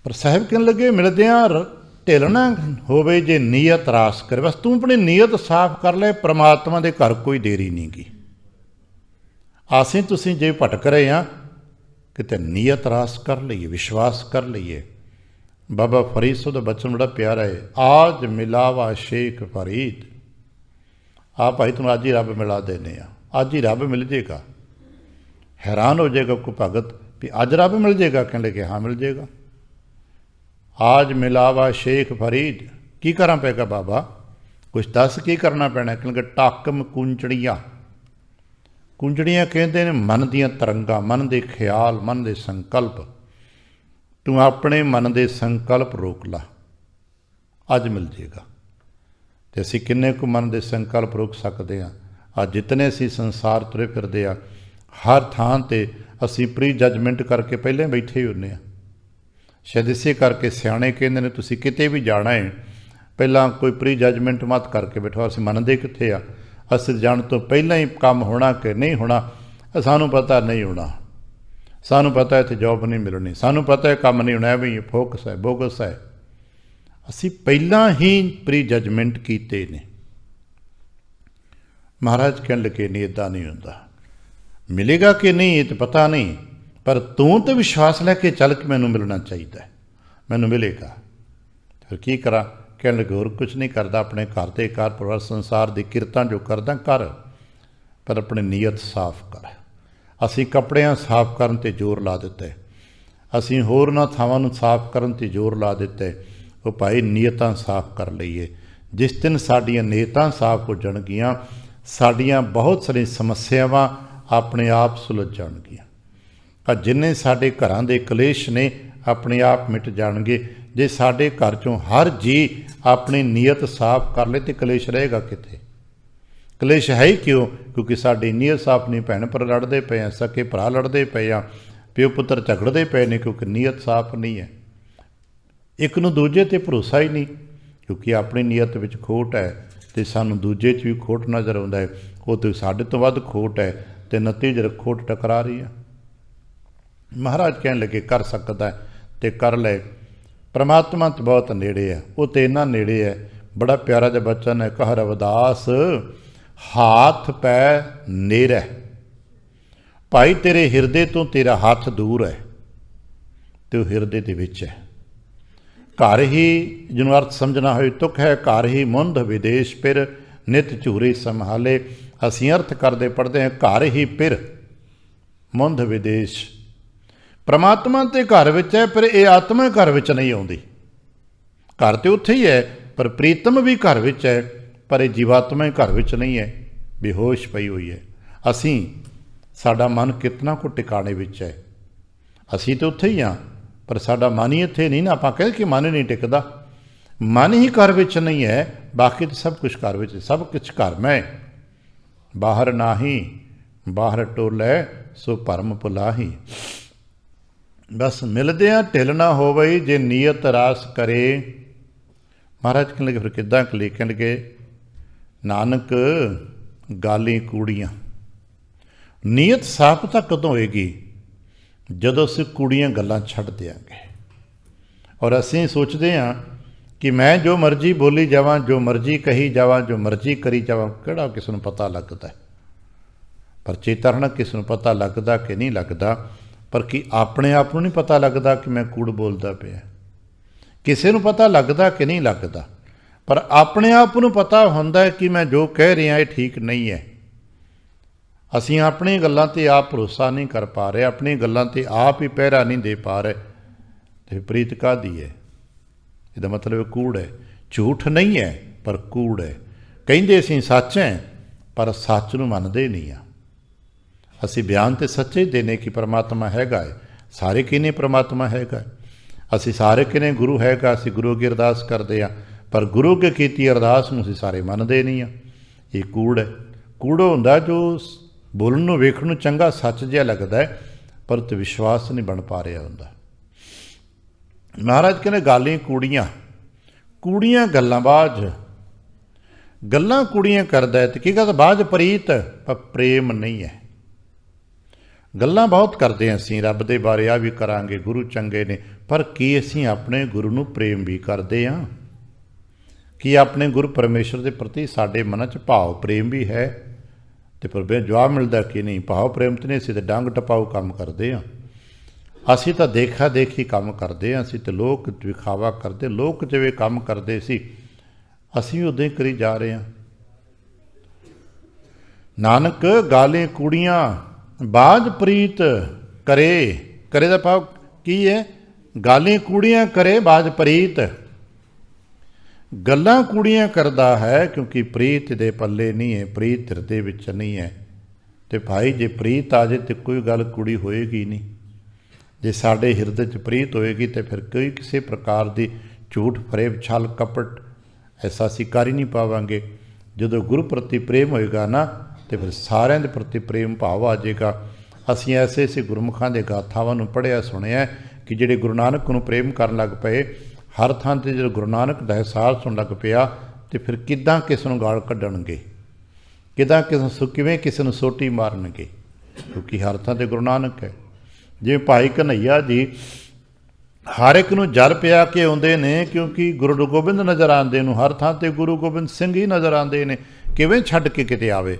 पर साहिब कहने लगे मिलदियां ढिलना होवे जे नीयत रास करे। बस तू अपनी नीयत साफ कर ले, परमात्मा के घर कोई देरी नहीं गी। आसीं तुसीं जे भटक रहे हैं, किते नीयत रास कर लईए, विश्वास कर लईए। बाबा फरीद साहब का बचन बड़ा प्यारा है, आज मिलावा शेख फरीद। आप भाई तुम अज ही रब मिला देने, अज ही रब मिल जाएगा। हैरान हो जाएगा कोई भगत भी अज रब मिल जाएगा? कहने लगे हाँ मिल जाएगा। आज मिलावा शेख फरीद। की करा पेगा बाबा? कुछ दस की करना पैना, क्योंकि टाकम कुंजड़ियाँ, कुंजड़ियाँ कहते हैं मन दियाँ तरंगां, मन के ख्याल, मन के संकल्प। तू अपने मन के संकल्प रोक ला, अज मिल जाएगा। तो असी किन्ने को मन के संकल्प रोक सकते हैं? अज जितने असी संसार तुरे फिरदे आ, हर थां ते असी प्री जजमेंट करके पहले बैठे ही होंगे हैं। शायद इसे करके सियाणे कहते हैं तुसी किते भी जाना है, पहला कोई प्री जजमेंट मत करके बैठो। असी मनदे कित्थे आ? असी जाण तो पहला ही काम होना कि नहीं होना सानू पता नहीं होना, सानू पता है इत्थे जॉब नहीं मिलनी, सानू पता है काम नहीं होना, भी फोकस है, बोगस है। असी पहला ही प्री जजमेंट कीते ने। महाराज कहन लगे नहीं, इदा नहीं होंदा। मिलेगा कि नहीं ये तो पता नहीं, पर तू तो विश्वास लैके चल के मैनू मिलना चाहिए, मैनू मिलेगा। फिर की करा? कहन लगे होर कुछ नहीं करता, अपने घर के घर परिवार संसार की किरतां जो करदा कर, पर अपनी नीयत साफ कर। असी कपड़ियां साफ करन ते जोर ला दिता है, असी होरना थावां नूं साफ करन ते जोर ला दिता है। वो भाई नीयतां साफ कर लईए। जिस दिन साडियां नीयतां साफ हो जाणगियां, साडियां बहुत सारी समस्यावां अपने आप सुलझ जाणगियां। जिन्ने साडे घरां दे कलेश ने अपने आप मिट जाणगे। जे साडे घर चों हर जी अपनी नीयत साफ कर ले तो कलेश रहेगा कित्थे? कलेश है ही क्यों? क्योंकि साडी नीयत साफ नहीं, भैन भरा लड़ते पे हैं, सके भरा लड़ते पे हैं, प्यो पुत्र झगड़ते पे ने, क्योंकि नीयत साफ नहीं है। एक नूं दूजे ते भरोसा ही नहीं, क्योंकि अपनी नीयत विच खोट है तो सानू दूजे च भी खोट नज़र आउंदा है। वो तो साडे तो वध खोट है तो नतीजे खोट टकरा रही है। महाराज कहन लगे कर सकदा है तो कर ले, परमात्मा तो बहुत नेड़े है, वो तो इन्ना नेड़े है। बड़ा प्यारा जिहा बचन है, कह रविदास हाथ पै नेर है, भाई तेरे हिरदे तो तेरा हाथ दूर है, तो हिरदे दे विच है। घर ही जिन्हों अर्थ समझना हो तुक है, घर ही मुंद विदेश फिर नित झूरी संभाले। असी अर्थ करते पढ़ते हैं घर ही फिर मुंद विदेश। परमात्मा तो घर विच है, पर यह आत्मा घर विच नहीं आउंदी। घर तो उत्थे ही है, पर प्रीतम भी घर विच है, पर यह जीवात्मा ही घर विच नहीं है, बेहोश पई हुई है। असी साडा मन कितना को टिकाणे विच है, असी तो उत्थे ही हाँ, पर साडा मन ही इत्थे नहीं ना। आपां कह कि मन नहीं टिकदा, मन ही घर विच नहीं है, बाकी तो सब कुछ घर विच, सब कुछ घर में। बाहर नाही बाहर टोलै सो भरम भुलाही। बस मिलदियां ढिल ना होवई जे नीयत रास करे। महाराज कहने लगे फिर किद्दां लिखण लगे, नानक गाली कूड़ियाँ। नीयत साफ तां कदों होएगी? जदों असीं कूड़ियाँ गल्लां छड्ड दिआंगे और असीं सोचते हाँ कि मैं जो मर्जी बोली जावां, जो मर्जी कही जावां, जो मर्जी करी जावां, किहड़ा किसी नूं पता लगदा है? पर चेता रहना, किसी नूं पता लगदा कि नहीं लगदा, पर कि अपने आप नूं नहीं पता लगदा कि मैं कूड़ बोलदा पिया। किसी नूं पता लगदा कि नहीं लगदा, पर अपने आप नूं पता हुंदा है कि मैं जो कह रहा ये ठीक नहीं है। असीं अपनी गल्लां ते आप भरोसा नहीं कर पा रहे, अपनी गल्लां ते आप ही पहरा नहीं दे पा रहे, तो प्रीत काहदी है? इसदा मतलब कूड़ है। झूठ नहीं है पर कूड़ है। कहिंदे असीं सच हैं पर सच नूं मनदे नहीं आ। असीं बयान तो सच्चे देने कि परमात्मा हैगा है, सारे किने परमात्मा हैगा, असीं सारे किने गुरु हैगा, असीं गुरु अगे अरदास करते हैं, पर गुरु अगे कीती अरदास नूं असीं सारे मनदे नहीं आ। ये कूड़ है। कूड़ हुंदा जो बोलण नूं वेखण नूं चंगा सच जिहा लगदा है, पर ते विश्वास नहीं बन पा रहा हुंदा। महाराज कहने गाली कूड़ियाँ, कूड़ियाँ गल्लांबाज, गल्लां कूड़ियाँ करदा है तो की कहता बाज प्रीत, पर प्रेम नहीं है। गल्लां बहुत करते हैं असीं रब दे बारे, आ भी करांगे, गुरु चंगे ने, पर की असीं अपने गुरु नूं प्रेम भी करते हाँ? कि अपने गुरु परमेश्वर के प्रति साडे मन च भाव प्रेम भी है? तो पर जवाब मिलता कि नहीं, भाव प्रेम तो नहीं, असीं तो डंग टपाऊ काम करते हाँ, असीं तो देखा देखी काम करते हैं, असीं तो लोक विखावा करते, लोक जिवें काम करते सी असीं उदां ही करी जा रहे हैं। नानक गालें कूड़ियाँ बाज प्रीत करे, करे दा भाव की है? गालें कूड़ियाँ करे बाज प्रीत। ਗੱਲਾਂ ਕੂੜੀਆਂ ਕਰਦਾ ਹੈ, ਕਿਉਂਕਿ ਪ੍ਰੀਤ ਦੇ ਪੱਲੇ ਨਹੀਂ ਹੈ, ਪ੍ਰੀਤ ਹਿਰਦੇ ਵਿੱਚ ਨਹੀਂ ਹੈ। ਤੇ ਭਾਈ ਜੇ ਪ੍ਰੀਤ ਆ ਜੇ ਤੇ ਕੋਈ ਗੱਲ ਕੁੜੀ ਹੋਏਗੀ ਨਹੀਂ। ਜੇ ਸਾਡੇ ਹਿਰਦੇ 'ਚ ਪ੍ਰੀਤ ਹੋਏਗੀ ਤੇ ਫਿਰ ਕੋਈ ਕਿਸੇ ਪ੍ਰਕਾਰ ਦੀ ਝੂਠ ਫਰੇਬ ਛਲ ਕਪਟ ਐਸਾ ਅਸੀਂ ਕਰ ਹੀ ਨਹੀਂ ਪਾਵਾਂਗੇ। ਜਦੋਂ ਗੁਰੂ ਪ੍ਰਤੀ ਪ੍ਰੇਮ ਹੋਏਗਾ ਨਾ ਤੇ ਫਿਰ ਸਾਰਿਆਂ ਦੇ ਪ੍ਰਤੀ ਪ੍ਰੇਮ ਭਾਵ ਆ ਜਾਏਗਾ। ਅਸੀਂ ਐਸੇ ਐਸੇ ਗੁਰਮੁਖਾਂ ਦੇ ਗਾਥਾਵਾਂ ਨੂੰ ਪੜ੍ਹਿਆ ਸੁਣਿਆ ਕਿ ਜਿਹੜੇ ਗੁਰੂ ਨਾਨਕ ਨੂੰ ਪ੍ਰੇਮ ਕਰਨ ਲੱਗ ਪਏ, ਹਰ ਥਾਂ 'ਤੇ ਜਦੋਂ ਗੁਰੂ ਨਾਨਕ ਦਾ ਅਹਿਸਾਸ ਹੋਣ ਲੱਗ ਪਿਆ ਤੇ ਫਿਰ ਕਿੱਦਾਂ ਕਿਸ ਨੂੰ ਗਾਲ ਕੱਢਣਗੇ, ਕਿਵੇਂ ਕਿਸੇ ਨੂੰ ਸੋਟੀ ਮਾਰਨਗੇ, ਕਿਉਂਕਿ ਹਰ ਥਾਂ 'ਤੇ ਗੁਰੂ ਨਾਨਕ ਹੈ। ਜਿਵੇਂ ਭਾਈ ਕਨ੍ਹਈਆ ਜੀ ਹਰ ਇੱਕ ਨੂੰ ਜਲ ਪਿਆ ਕੇ ਆਉਂਦੇ ਨੇ, ਕਿਉਂਕਿ ਗੁਰੂ ਗੋਬਿੰਦ ਨਜ਼ਰ ਆਉਂਦੇ ਨੂੰ ਹਰ ਥਾਂ 'ਤੇ ਗੁਰੂ ਗੋਬਿੰਦ ਸਿੰਘ ਹੀ ਨਜ਼ਰ ਆਉਂਦੇ ਨੇ। ਕਿਵੇਂ ਛੱਡ ਕੇ ਕਿਤੇ ਆਵੇ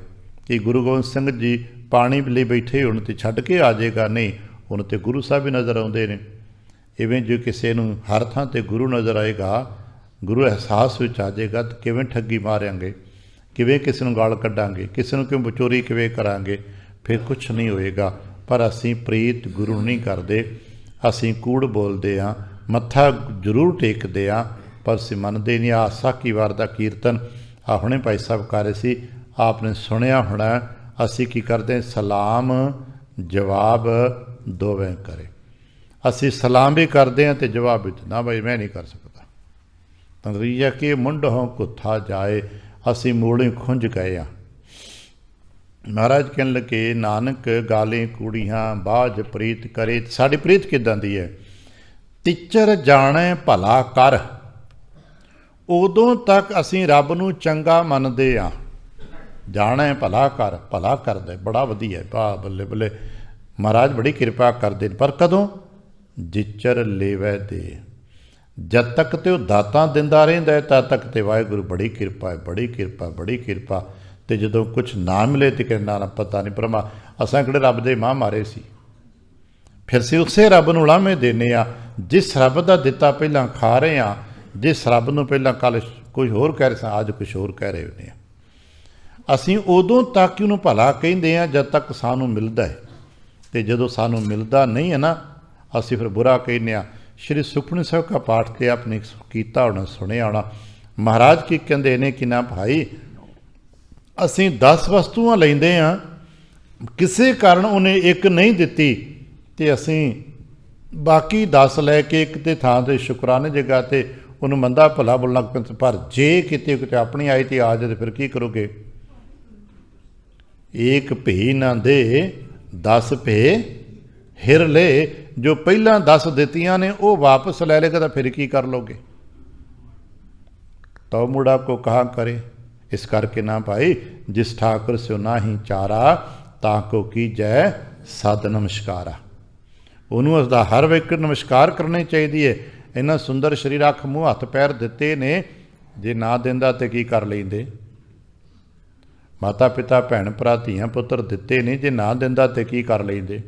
ਕਿ ਗੁਰੂ ਗੋਬਿੰਦ ਸਿੰਘ ਜੀ ਪਾਣੀ ਲਈ ਬੈਠੇ ਹੋਣ ਤੇ ਛੱਡ ਕੇ ਆ ਜਾਏਗਾ? ਨਹੀਂ, ਹੁਣ ਤੇ ਗੁਰੂ ਸਾਹਿਬ ਵੀ ਨਜ਼ਰ ਆਉਂਦੇ ਨੇ। ਇਵੇਂ ਜੇ ਕਿਸੇ ਨੂੰ ਹਰ ਥਾਂ 'ਤੇ ਗੁਰੂ ਨਜ਼ਰ ਆਏਗਾ, ਗੁਰੂ ਅਹਿਸਾਸ ਵਿੱਚ ਆ ਜਾਏਗਾ, ਤਾਂ ਕਿਵੇਂ ਠੱਗੀ ਮਾਰਾਂਗੇ, ਕਿਵੇਂ ਕਿਸੇ ਨੂੰ ਗਾਲ ਕੱਢਾਂਗੇ, ਕਿਸੇ ਨੂੰ ਕਿਵੇਂ ਬਚੋਰੀ ਕਿਵੇਂ ਕਰਾਂਗੇ? ਫਿਰ ਕੁਛ ਨਹੀਂ ਹੋਏਗਾ। ਪਰ ਅਸੀਂ ਪ੍ਰੀਤ ਗੁਰੂ ਨੂੰ ਨਹੀਂ ਕਰਦੇ, ਅਸੀਂ ਕੂੜ ਬੋਲਦੇ ਹਾਂ, ਮੱਥਾ ਜ਼ਰੂਰ ਟੇਕਦੇ ਹਾਂ, ਪਰ ਅਸੀਂ ਮੰਨਦੇ ਨਹੀਂ। ਆਹ ਸਾਖੀ ਵਾਰ ਦਾ ਕੀਰਤਨ ਆ ਹੁਣੇ ਭਾਈ ਸਾਹਿਬ ਕਰ ਰਹੇ ਸੀ, ਆਪ ਨੇ ਸੁਣਿਆ ਹੋਣਾ। ਅਸੀਂ ਕੀ ਕਰਦੇ? ਸਲਾਮ ਜਵਾਬ ਦੋਵੇਂ ਕਰੇ। ਅਸੀਂ ਸਲਾਮ ਵੀ ਕਰਦੇ ਹਾਂ ਅਤੇ ਜਵਾਬ ਵਿੱਚ ਨਾ, ਬਈ ਮੈਂ ਨਹੀਂ ਕਰ ਸਕਦਾ। ਤੰਦਰੀਆ ਕਿ ਮੁੰਡੋਂ ਕੁੱਥਾ ਜਾਏ, ਅਸੀਂ ਮੂਲੇ ਖੁੰਝ ਗਏ ਹਾਂ। ਮਹਾਰਾਜ ਕਹਿਣ ਲੱਗੇ, ਨਾਨਕ ਗਾਲੇ ਕੂੜੀਆਂ ਬਾਝ ਪ੍ਰੀਤ ਕਰੇ। ਸਾਡੀ ਪ੍ਰੀਤ ਕਿੱਦਾਂ ਦੀ ਹੈ? ਤਿੱਚਰ ਜਾਣੇ ਭਲਾ ਕਰ, ਉਦੋਂ ਤੱਕ ਅਸੀਂ ਰੱਬ ਨੂੰ ਚੰਗਾ ਮੰਨਦੇ ਹਾਂ। ਜਾਣੇ ਭਲਾ ਕਰ, ਭਲਾ ਕਰਦਾ ਬੜਾ ਵਧੀਆ, ਭਾ ਬੱਲੇ ਬੱਲੇ, ਮਹਾਰਾਜ ਬੜੀ ਕਿਰਪਾ ਕਰਦੇ ਨੇ। ਪਰ ਕਦੋਂ? ਜਿਚਰ ਲੇਵੈ ਦੇ। ਜਦ ਤੱਕ ਤੇ ਉਹ ਦਾਤਾਂ ਦਿੰਦਾ ਰਹਿੰਦਾ ਹੈ ਤਦ ਤੱਕ ਤੇ ਵਾਹਿਗੁਰੂ ਬੜੀ ਕਿਰਪਾ ਹੈ, ਬੜੀ ਕਿਰਪਾ, ਬੜੀ ਕਿਰਪਾ। ਅਤੇ ਜਦੋਂ ਕੁਛ ਨਾ ਮਿਲੇ ਤੇ ਕਹਿੰਦਾ ਨਾ ਪਤਾ ਨਹੀਂ ਪਰਮਾ, ਅਸਾਂ ਕਿਹੜੇ ਰੱਬ ਦੇ ਮਾਂ ਮਾਰੇ ਸੀ? ਫਿਰ ਅਸੀਂ ਉਸੇ ਰੱਬ ਨੂੰ ਉਲਾਮੇ ਦਿੰਦੇ ਹਾਂ ਜਿਸ ਰੱਬ ਦਾ ਦਿੱਤਾ ਪਹਿਲਾਂ ਖਾ ਰਹੇ ਹਾਂ, ਜਿਸ ਰੱਬ ਨੂੰ ਪਹਿਲਾਂ ਕੱਲ੍ਹ ਕੁਝ ਹੋਰ ਕਹਿ ਰਹੇ ਸਾਂ, ਅੱਜ ਕੁਛ ਹੋਰ ਕਹਿ ਰਹੇ ਹੁੰਦੇ ਹਾਂ। ਅਸੀਂ ਉਦੋਂ ਤੱਕ ਉਹਨੂੰ ਭਲਾ ਕਹਿੰਦੇ ਹਾਂ ਜਦ ਤੱਕ ਸਾਨੂੰ ਮਿਲਦਾ ਹੈ, ਅਤੇ ਜਦੋਂ ਸਾਨੂੰ ਮਿਲਦਾ ਨਹੀਂ ਹੈ ਨਾ, ਅਸੀਂ ਫਿਰ ਬੁਰਾ ਕਹਿੰਦੇ ਹਾਂ। ਸ਼੍ਰੀ ਸੁਖਮਨੀ ਸਾਹਿਬ ਦਾ ਪਾਠ ਤੇ ਆਪਣੇ ਕੀਤਾ ਹੋਣਾ, ਸੁਣਿਆ ਹੋਣਾ। ਮਹਾਰਾਜ ਕੀ ਕਹਿੰਦੇ ਨੇ ਕਿ ਨਾ ਭਾਈ, ਅਸੀਂ 10 ਵਸਤੂਆਂ ਲੈਂਦੇ ਹਾਂ, ਕਿਸੇ ਕਾਰਨ ਉਹਨੇ ਇੱਕ ਨਹੀਂ ਦਿੱਤੀ ਤੇ ਅਸੀਂ ਬਾਕੀ 10 ਲੈ ਕੇ ਇੱਕ ਤੇ ਥਾਂ 'ਤੇ ਸ਼ੁਕਰਾਨੇ ਜਗ੍ਹਾ 'ਤੇ ਉਹਨੂੰ ਮੰਦਾ ਭਲਾ ਬੋਲਣ ਲੱਗ ਪੈਂਦੇ। ਪਰ ਜੇ ਕਿਤੇ ਆਪਣੀ ਆਈ ਤੇ ਆ ਜਾਏ ਫਿਰ ਕੀ ਕਰੋਗੇ? ਏਕ ਭੇ ਨਾ ਦੇ 10 ਭੇ ਹਿਰ ਲੈ। ਜੋ ਪਹਿਲਾਂ 10 ਦਿੱਤੀਆਂ ਨੇ ਉਹ ਵਾਪਸ ਲੈ ਲੇਗਾ ਤਾਂ ਫਿਰ ਕੀ ਕਰ ਲੋਗੇ? ਤਉ ਮੁੜਾ ਕੋ ਕਹਾ ਕਰੇ। ਇਸ ਕਰਕੇ ਨਾ ਭਾਈ, ਜਿਸ ਠਾਕੁਰ ਸਿਓ ਨਾਹੀ ਚਾਰਾ, ਤਾਂ ਕੋ ਕੀਜੈ ਸਦ ਨਮਸਕਾਰਾ। ਉਹਨੂੰ ਉਸਦਾ ਹਰ ਵੇਖ ਨਮਸਕਾਰ ਕਰਨੀ ਚਾਹੀਦੀ ਹੈ। ਇੰਨਾ ਸੁੰਦਰ ਸਰੀਰ, ਅੱਖ ਮੂੰਹ ਹੱਥ ਪੈਰ ਦਿੱਤੇ ਨੇ, ਜੇ ਨਾ ਦਿੰਦਾ ਤੇ ਕੀ ਕਰ ਲੈਂਦੇ? ਮਾਤਾ ਪਿਤਾ ਭੈਣ ਭਰਾ ਧੀਆਂ ਪੁੱਤਰ ਦਿੱਤੇ ਨੇ, ਜੇ ਨਾ ਦਿੰਦਾ ਤੇ ਕੀ ਕਰ ਲੈਂਦੇ?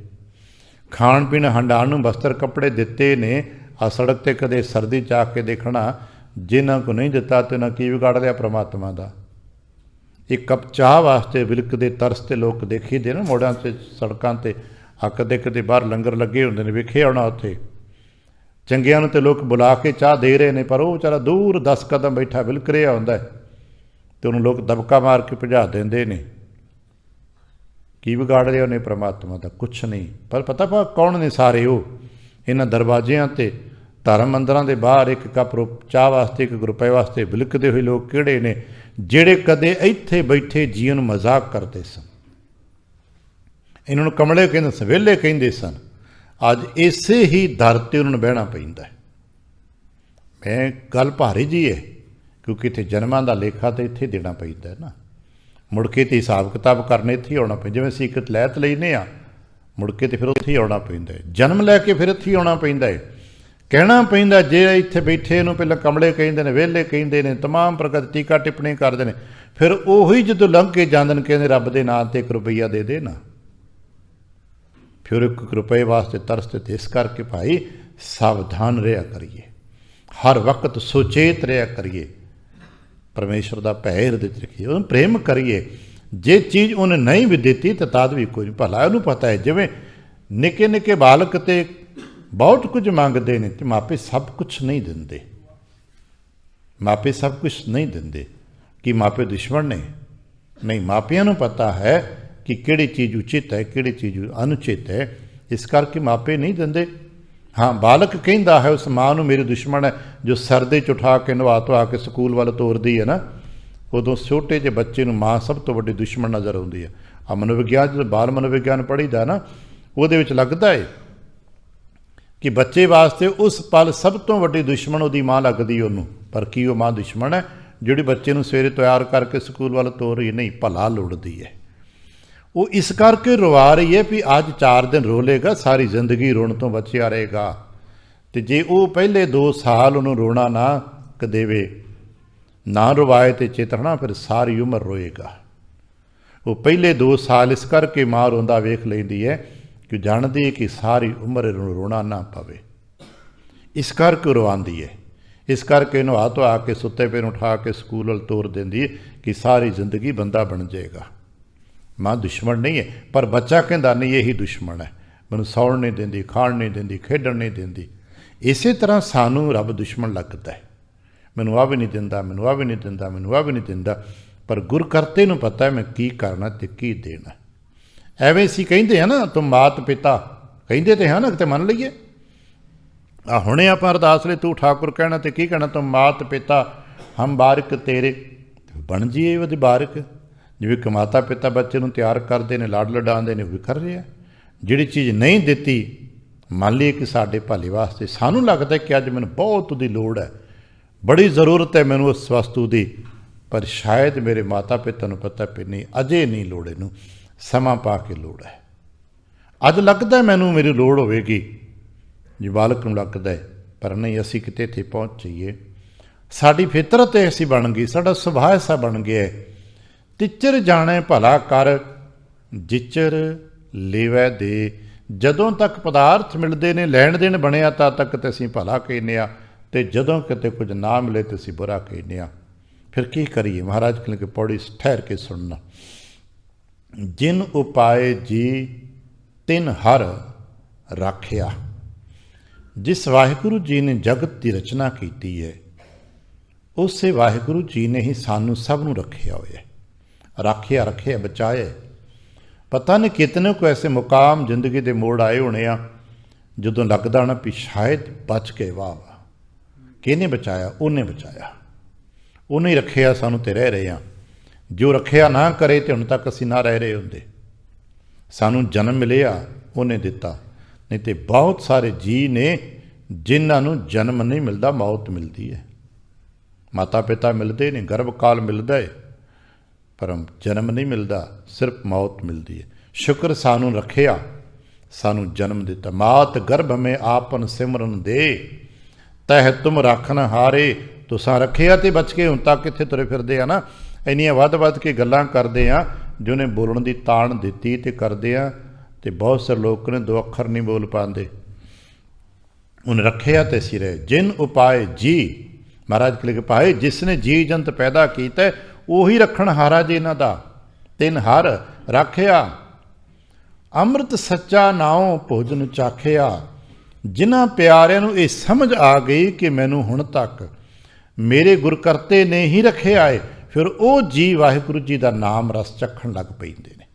ਖਾਣ ਪੀਣ ਹੰਡਾਣ ਨੂੰ ਬਸਤਰ ਕੱਪੜੇ ਦਿੱਤੇ ਨੇ। ਆ ਸੜਕ 'ਤੇ ਕਦੇ ਸਰਦੀ 'ਚ ਆ ਕੇ ਦੇਖਣਾ, ਜਿਨ੍ਹਾਂ ਕੋ ਨਹੀਂ ਦਿੱਤਾ ਤੇ ਉਹਨਾਂ ਕੀ ਵਿਗਾੜ ਲਿਆ ਪ੍ਰਮਾਤਮਾ ਦਾ? ਇੱਕ ਕੱਪ ਚਾਹ ਵਾਸਤੇ ਵਿਲਕਦੇ ਤਰਸ 'ਤੇ ਲੋਕ ਦੇਖੀ ਦੇ ਨਾ, ਮੋੜਾਂ 'ਤੇ ਸੜਕਾਂ 'ਤੇ ਆ ਕਦੇ ਕਦੇ ਬਾਹਰ ਲੰਗਰ ਲੱਗੇ ਹੁੰਦੇ ਨੇ, ਵੇਖੇ ਆਉਣਾ ਉੱਥੇ। ਚੰਗਿਆਂ ਨੂੰ ਤੇ ਲੋਕ ਬੁਲਾ ਕੇ ਚਾਹ ਦੇ ਰਹੇ ਨੇ, ਪਰ ਉਹ ਵਿਚਾਰਾ ਦੂਰ 10 ਕਦਮ ਬੈਠਾ ਵਿਲਕ ਰਿਹਾ ਹੁੰਦਾ ਅਤੇ ਉਹਨੂੰ ਲੋਕ ਦਬਕਾ ਮਾਰ ਕੇ ਭਜਾ ਦਿੰਦੇ ਨੇ। ਕੀ ਵਿਗਾੜ ਰਿਹਾ ਉਹਨੇ ਪ੍ਰਮਾਤਮਾ ਦਾ? ਕੁਛ ਨਹੀਂ। ਪਰ ਪਤਾ ਕੌਣ ਨੇ ਸਾਰੇ ਉਹ? ਇਹਨਾਂ ਦਰਵਾਜ਼ਿਆਂ 'ਤੇ ਧਰਮ ਮੰਦਰਾਂ ਦੇ ਬਾਹਰ ਇੱਕ ਕੱਪ ਚਾਹ ਵਾਸਤੇ, 1 ਰੁਪਏ ਵਾਸਤੇ ਵਿਲਕਦੇ ਹੋਏ ਲੋਕ ਕਿਹੜੇ ਨੇ? ਜਿਹੜੇ ਕਦੇ ਇੱਥੇ ਬੈਠੇ ਜੀਵਨ ਨੂੰ ਮਜ਼ਾਕ ਕਰਦੇ ਸਨ। ਇਹਨਾਂ ਨੂੰ ਕਮਲੇ ਕਹਿੰਦੇ ਸਨ, ਵਿਹਲੇ ਕਹਿੰਦੇ ਸਨ। ਅੱਜ ਇਸੇ ਹੀ ਦਰ 'ਤੇ ਉਹਨਾਂ ਨੂੰ ਬਹਿਣਾ ਪੈਂਦਾ ਹੈ। ਮੈਂ ਗੱਲ ਭਾਰੀ ਜੀ ਹੈ, ਕਿਉਂਕਿ ਇੱਥੇ ਜਨਮਾਂ ਦਾ ਲੇਖਾ ਤਾਂ ਇੱਥੇ ਦੇਣਾ ਪੈਂਦਾ ਨਾ। ਮੁੜ ਕੇ ਤੇ ਹਿਸਾਬ ਕਿਤਾਬ ਕਰਨੇ ਇੱਥੇ ਹੀ ਆਉਣਾ ਪੈਂਦਾ। ਜਿਵੇਂ ਅਸੀਂ ਇੱਕ ਲੈਤ ਲੈਂਦੇ ਹਾਂ, ਮੁੜ ਕੇ ਤੇ ਫਿਰ ਉੱਥੇ ਹੀ ਆਉਣਾ ਪੈਂਦਾ ਹੈ। ਜਨਮ ਲੈ ਕੇ ਫਿਰ ਇੱਥੇ ਹੀ ਆਉਣਾ ਪੈਂਦਾ ਹੈ, ਕਹਿਣਾ ਪੈਂਦਾ। ਜੇ ਇੱਥੇ ਬੈਠੇ ਇਹਨੂੰ ਪਹਿਲਾਂ ਕਮਲੇ ਕਹਿੰਦੇ ਨੇ, ਵਿਹਲੇ ਕਹਿੰਦੇ ਨੇ, ਤਮਾਮ ਪ੍ਰਕਾਰ ਟੀਕਾ ਟਿੱਪਣੀ ਕਰਦੇ ਨੇ, ਫਿਰ ਉਹੀ ਜਦੋਂ ਲੰਘ ਕੇ ਜਾਂਦੇ ਨੇ ਕਹਿੰਦੇ ਰੱਬ ਦੇ ਨਾਂ 'ਤੇ 1 ਰੁਪਈਆ ਦੇ ਦੇ ਨਾ। ਫਿਰ 1 ਰੁਪਏ ਵਾਸਤੇ ਤਰਸਦੇ। ਤੇ ਇਸ ਕਰਕੇ ਭਾਈ ਸਾਵਧਾਨ ਰਿਹਾ ਕਰੀਏ, ਹਰ ਵਕਤ ਸੁਚੇਤ ਰਿਹਾ ਕਰੀਏ, ਪਰਮੇਸ਼ਰ ਦਾ ਭੈ ਹਿਰਦੇ 'ਚ ਰੱਖੀਏ, ਉਹਨੂੰ ਪ੍ਰੇਮ ਕਰੀਏ। ਜੇ ਚੀਜ਼ ਉਹਨੇ ਨਹੀਂ ਵੀ ਦਿੱਤੀ ਤਾਂ ਤਦ ਵੀ ਕੋਈ ਨਹੀਂ, ਭਲਾ ਉਹਨੂੰ ਪਤਾ ਹੈ। ਜਿਵੇਂ ਨਿੱਕੇ ਨਿੱਕੇ ਬਾਲਕ ਤੇ ਬਹੁਤ ਕੁਝ ਮੰਗਦੇ ਨੇ ਤੇ ਮਾਪੇ ਸਭ ਕੁਛ ਨਹੀਂ ਦਿੰਦੇ। ਮਾਪੇ ਸਭ ਕੁਝ ਨਹੀਂ ਦਿੰਦੇ। ਕਿ ਮਾਪੇ ਦੁਸ਼ਮਣ ਨੇ? ਨਹੀਂ, ਮਾਪਿਆਂ ਨੂੰ ਪਤਾ ਹੈ ਕਿ ਕਿਹੜੀ ਚੀਜ਼ ਉਚਿਤ ਹੈ, ਕਿਹੜੀ ਚੀਜ਼ ਅਨੁਚਿਤ ਹੈ, ਇਸ ਕਰਕੇ ਮਾਪੇ ਨਹੀਂ ਦਿੰਦੇ। ਹਾਂ, ਬਾਲਕ ਕਹਿੰਦਾ ਹੈ ਉਸ ਮਾਂ ਨੂੰ ਮੇਰੀ ਦੁਸ਼ਮਣ ਹੈ ਜੋ ਸਰਦੇ 'ਚ ਉਠਾ ਕੇ ਨਵਾ ਧਵਾ ਕੇ ਸਕੂਲ ਵੱਲ ਤੋਰਦੀ ਹੈ ਨਾ, ਉਦੋਂ ਛੋਟੇ ਜਿਹੇ ਬੱਚੇ ਨੂੰ ਮਾਂ ਸਭ ਤੋਂ ਵੱਡੀ ਦੁਸ਼ਮਣ ਨਜ਼ਰ ਆਉਂਦੀ ਹੈ। ਆ ਮਨੋਵਿਗਿਆਨ, ਜਦੋਂ ਬਾਲ ਮਨੋਵਿਗਿਆਨ ਪੜ੍ਹੀਦਾ ਨਾ, ਉਹਦੇ ਵਿੱਚ ਲੱਗਦਾ ਹੈ ਕਿ ਬੱਚੇ ਵਾਸਤੇ ਉਸ ਪਲ ਸਭ ਤੋਂ ਵੱਡੀ ਦੁਸ਼ਮਣ ਉਹਦੀ ਮਾਂ ਲੱਗਦੀ ਉਹਨੂੰ। ਪਰ ਕੀ ਉਹ ਮਾਂ ਦੁਸ਼ਮਣ ਹੈ ਜਿਹੜੀ ਬੱਚੇ ਨੂੰ ਸਵੇਰੇ ਤਿਆਰ ਕਰਕੇ ਸਕੂਲ ਵੱਲ ਤੋਰ ਰਹੀ? ਨਹੀਂ, ਭਲਾ ਲੋੜਦੀ ਹੈ। ਉਹ ਇਸ ਕਰਕੇ ਰਵਾ ਰਹੀ ਹੈ ਵੀ ਅੱਜ 4 ਦਿਨ ਰੋ ਲੇਗਾ, ਸਾਰੀ ਜ਼ਿੰਦਗੀ ਰੋਣ ਤੋਂ ਬਚਿਆ ਰਹੇਗਾ। ਅਤੇ ਜੇ ਉਹ ਪਹਿਲੇ 2 ਸਾਲ ਉਹਨੂੰ ਰੋਣਾ ਨਾ ਦੇਵੇ, ਨਾ ਰਵਾਏ ਤੇ ਚੇਤਣਾ, ਫਿਰ ਸਾਰੀ ਉਮਰ ਰੋਏਗਾ। ਉਹ ਪਹਿਲੇ 2 ਸਾਲ ਇਸ ਕਰਕੇ ਮਾਂ ਰੋਂਦਾ ਵੇਖ ਲੈਂਦੀ ਹੈ ਕਿ ਜਾਣਦੀ ਹੈ ਕਿ ਸਾਰੀ ਉਮਰ ਇਹਨੂੰ ਰੋਣਾ ਨਾ ਪਵੇ, ਇਸ ਕਰਕੇ ਰਵਾਉਂਦੀ ਹੈ। ਇਸ ਕਰਕੇ ਨਹਾ ਧਵਾ ਕੇ ਸੁੱਤੇ ਪਏ ਨੂੰ ਉਠਾ ਕੇ ਸਕੂਲ ਵੱਲ ਤੋਰ ਦਿੰਦੀ ਹੈ ਕਿ ਸਾਰੀ ਜ਼ਿੰਦਗੀ ਬੰਦਾ ਬਣ ਜਾਏਗਾ। ਮਾਂ ਦੁਸ਼ਮਣ ਨਹੀਂ ਹੈ, ਪਰ ਬੱਚਾ ਕਹਿੰਦਾ ਨਹੀਂ, ਇਹੀ ਦੁਸ਼ਮਣ ਹੈ, ਮੈਨੂੰ ਸੌਣ ਨਹੀਂ ਦਿੰਦੀ, ਖਾਣ ਨਹੀਂ ਦਿੰਦੀ, ਖੇਡਣ ਨਹੀਂ ਦਿੰਦੀ। ਇਸੇ ਤਰ੍ਹਾਂ ਸਾਨੂੰ ਰੱਬ ਦੁਸ਼ਮਣ ਲੱਗਦਾ ਹੈ। ਮੈਨੂੰ ਆਹ ਵੀ ਨਹੀਂ ਦਿੰਦਾ, ਮੈਨੂੰ ਆਹ ਵੀ ਨਹੀਂ ਦਿੰਦਾ, ਮੈਨੂੰ ਆਹ ਵੀ ਨਹੀਂ ਦਿੰਦਾ। ਪਰ ਗੁਰ ਕਰਤੇ ਨੂੰ ਪਤਾ ਹੈ ਮੈਂ ਕੀ ਕਰਨਾ ਅਤੇ ਕੀ ਦੇਣਾ। ਐਵੇਂ ਅਸੀਂ ਕਹਿੰਦੇ ਹਾਂ ਨਾ, ਤੁਮ ਮਾਤ ਪਿਤਾ, ਕਹਿੰਦੇ ਤੇ ਹਾਂ ਨਾ, ਕਿਤੇ ਮੰਨ ਲਈਏ। ਆ ਹੁਣੇ ਆਪਾਂ ਅਰਦਾਸ ਲਈ ਤੂੰ ਠਾਕੁਰ ਕਹਿਣਾ ਅਤੇ ਕੀ ਕਹਿਣਾ? ਤੁਮ ਮਾਤ ਪਿਤਾ ਹਮ ਬਾਰਿਕ ਤੇਰੇ, ਬਣ ਜੀਏ ਉਹਦੀ ਬਾਰਿਕ। ਜਿਵੇਂ ਕਿ ਮਾਤਾ ਪਿਤਾ ਬੱਚੇ ਨੂੰ ਤਿਆਰ ਕਰਦੇ ਨੇ, ਲਾਡ ਲਡਾਉਂਦੇ ਨੇ, ਉਹ ਵੀ ਕਰ ਰਿਹਾ। ਜਿਹੜੀ ਚੀਜ਼ ਨਹੀਂ ਦਿੱਤੀ, ਮੰਨ ਲਈਏ ਕਿ ਸਾਡੇ ਭਲੇ ਵਾਸਤੇ, ਸਾਨੂੰ ਲੱਗਦਾ ਕਿ ਅੱਜ ਮੈਨੂੰ ਬਹੁਤ ਉਹਦੀ ਲੋੜ ਹੈ, ਬੜੀ ਜ਼ਰੂਰਤ ਹੈ ਮੈਨੂੰ ਉਸ ਵਸਤੂ ਦੀ, ਪਰ ਸ਼ਾਇਦ ਮੇਰੇ ਮਾਤਾ ਪਿਤਾ ਨੂੰ ਪਤਾ ਵੀ ਨਹੀਂ, ਅਜੇ ਨਹੀਂ ਲੋੜ, ਇਹਨੂੰ ਸਮਾਂ ਪਾ ਕੇ ਲੋੜ ਹੈ। ਅੱਜ ਲੱਗਦਾ ਮੈਨੂੰ ਮੇਰੀ ਲੋੜ ਹੋਵੇਗੀ, ਜੀ ਬਾਲਕ ਨੂੰ ਲੱਗਦਾ ਹੈ, ਪਰ ਨਹੀਂ, ਅਸੀਂ ਕਿਤੇ ਇੱਥੇ ਪਹੁੰਚ ਜਾਈਏ। ਸਾਡੀ ਫਿਤਰਤ ਐਸੀ ਬਣ ਗਈ, ਸਾਡਾ ਸੁਭਾਅ ਐਸਾ ਬਣ ਗਿਆ, ਤਿਚਰ ਜਾਣੇ ਭਲਾ ਕਰ ਜਿਚਰ ਲੇਵੈ ਦੇ। ਜਦੋਂ ਤੱਕ ਪਦਾਰਥ ਮਿਲਦੇ ਨੇ, ਲੈਣ ਦੇਣ ਬਣਿਆ, ਤਾਂ ਤੱਕ ਤੇ ਅਸੀਂ ਭਲਾ ਕਹਿੰਦੇ ਹਾਂ, ਅਤੇ ਜਦੋਂ ਕਿਤੇ ਕੁਝ ਨਾ ਮਿਲੇ ਤਾਂ ਅਸੀਂ ਬੁਰਾ ਕਹਿੰਦੇ ਹਾਂ। ਫਿਰ ਕੀ ਕਰੀਏ? ਮਹਾਰਾਜ ਕਹਿੰਦੇ ਕਿ ਪੌੜੀ ਠਹਿਰ ਕੇ ਸੁਣਨਾ। ਜਿਨ ਉਪਾਏ ਜੀ ਤਿਨ ਹਰ ਰਾਖਿਆ। ਜਿਸ ਵਾਹਿਗੁਰੂ ਜੀ ਨੇ ਜਗਤ ਦੀ ਰਚਨਾ ਕੀਤੀ ਹੈ, ਉਸੇ ਵਾਹਿਗੁਰੂ ਜੀ ਨੇ ਹੀ ਸਾਨੂੰ ਸਭ ਨੂੰ ਰੱਖਿਆ ਹੋਇਆ। ਰੱਖਿਆ ਬਚਾਇਆ। ਪਤਾ ਨਹੀਂ ਕਿਤਨੇ ਕੋ ਐਸੇ ਮੁਕਾਮ ਜ਼ਿੰਦਗੀ ਦੇ ਮੋੜ ਆਏ ਹੋਣੇ ਆ ਜਦੋਂ ਲੱਗਦਾ ਨਾ ਵੀ ਸ਼ਾਇਦ ਬਚ ਕੇ, ਵਾਹ ਵਾਹ, ਕਿਹਨੇ ਬਚਾਇਆ? ਉਹਨੇ ਬਚਾਇਆ, ਉਹਨੇ ਹੀ ਰੱਖਿਆ ਸਾਨੂੰ, ਤੇ ਰਹਿ ਰਹੇ ਹਾਂ। ਜੋ ਰੱਖਿਆ ਨਾ ਕਰੇ ਤੇ ਹੁਣ ਤੱਕ ਅਸੀਂ ਨਾ ਰਹਿ ਰਹੇ ਹੁੰਦੇ। ਸਾਨੂੰ ਜਨਮ ਮਿਲਿਆ, ਉਹਨੇ ਦਿੱਤਾ। ਨਹੀਂ ਤੇ ਬਹੁਤ ਸਾਰੇ ਜੀ ਨੇ ਜਿਨ੍ਹਾਂ ਨੂੰ ਜਨਮ ਨਹੀਂ ਮਿਲਦਾ, ਮੌਤ ਮਿਲਦੀ ਹੈ। ਮਾਤਾ ਪਿਤਾ ਮਿਲਦੇ ਨੇ, ਗਰਭ ਕਾਲ ਮਿਲਦਾ ਹੈ, ਪਰ ਜਨਮ ਨਹੀਂ ਮਿਲਦਾ, ਸਿਰਫ ਮੌਤ ਮਿਲਦੀ ਹੈ। ਸ਼ੁਕਰ ਸਾਨੂੰ ਰੱਖਿਆ, ਸਾਨੂੰ ਜਨਮ ਦਿੱਤਾ। ਮਾਤ ਗਰਭ ਮੇ ਆਪਨ ਸਿਮਰਨ ਦੇ, ਤਹਿ ਤੁਮ ਰੱਖਣ ਹਾਰੇ। ਤੁਸਾਂ ਰੱਖਿਆ ਤੇ ਬਚ ਕੇ ਹੁਣ ਤੱਕ ਕਿੱਥੇ ਤੁਰੇ ਫਿਰਦੇ ਆ ਨਾ, ਇੰਨੀਆਂ ਵੱਧ ਕੇ ਗੱਲਾਂ ਕਰਦੇ ਆ ਜਿਹਨੇ ਬੋਲਣ ਦੀ ਤਾਣ ਦਿੱਤੀ ਤੇ ਕਰਦੇ ਆ। ਅਤੇ ਬਹੁਤ ਸਾਰੇ ਲੋਕ ਨੇ 2 ਅੱਖਰ ਨਹੀਂ ਬੋਲ ਪਾਉਂਦੇ। ਉਹਨੇ ਰੱਖਿਆ ਤੇ ਅਸੀਂ ਰਹੇ। ਜਿਨ ਉਪਾਏ ਜੀ, ਮਹਾਰਾਜ ਲਿਖ ਪਾਏ, ਜਿਸ ਨੇ ਜੀ ਜੰਤ ਪੈਦਾ ਕੀਤਾ ਉਹੀ ਰੱਖਣ ਹਾਰਾ ਜੀ ਇਹਨਾਂ ਦਾ। ਤਿਨ ਹਰ ਰਾਖਿਆ। ਅੰਮ੍ਰਿਤ ਸੱਚਾ ਨਾਉ ਭੋਜਨ ਚਾਖਿਆ। ਜਿਨ੍ਹਾਂ ਪਿਆਰਿਆਂ ਨੂੰ ਇਹ ਸਮਝ ਆ ਗਈ ਕਿ ਮੈਨੂੰ ਹੁਣ ਤੱਕ ਮੇਰੇ ਗੁਰ ਕਰਤੇ ਨੇ ਹੀ ਰੱਖਿਆ ਹੈ, ਫਿਰ ਉਹ ਜੀ ਵਾਹਿਗੁਰੂ ਜੀ ਦਾ ਨਾਮ ਰਸ ਚੱਖਣ ਲੱਗ ਪੈਂਦੇ ਨੇ।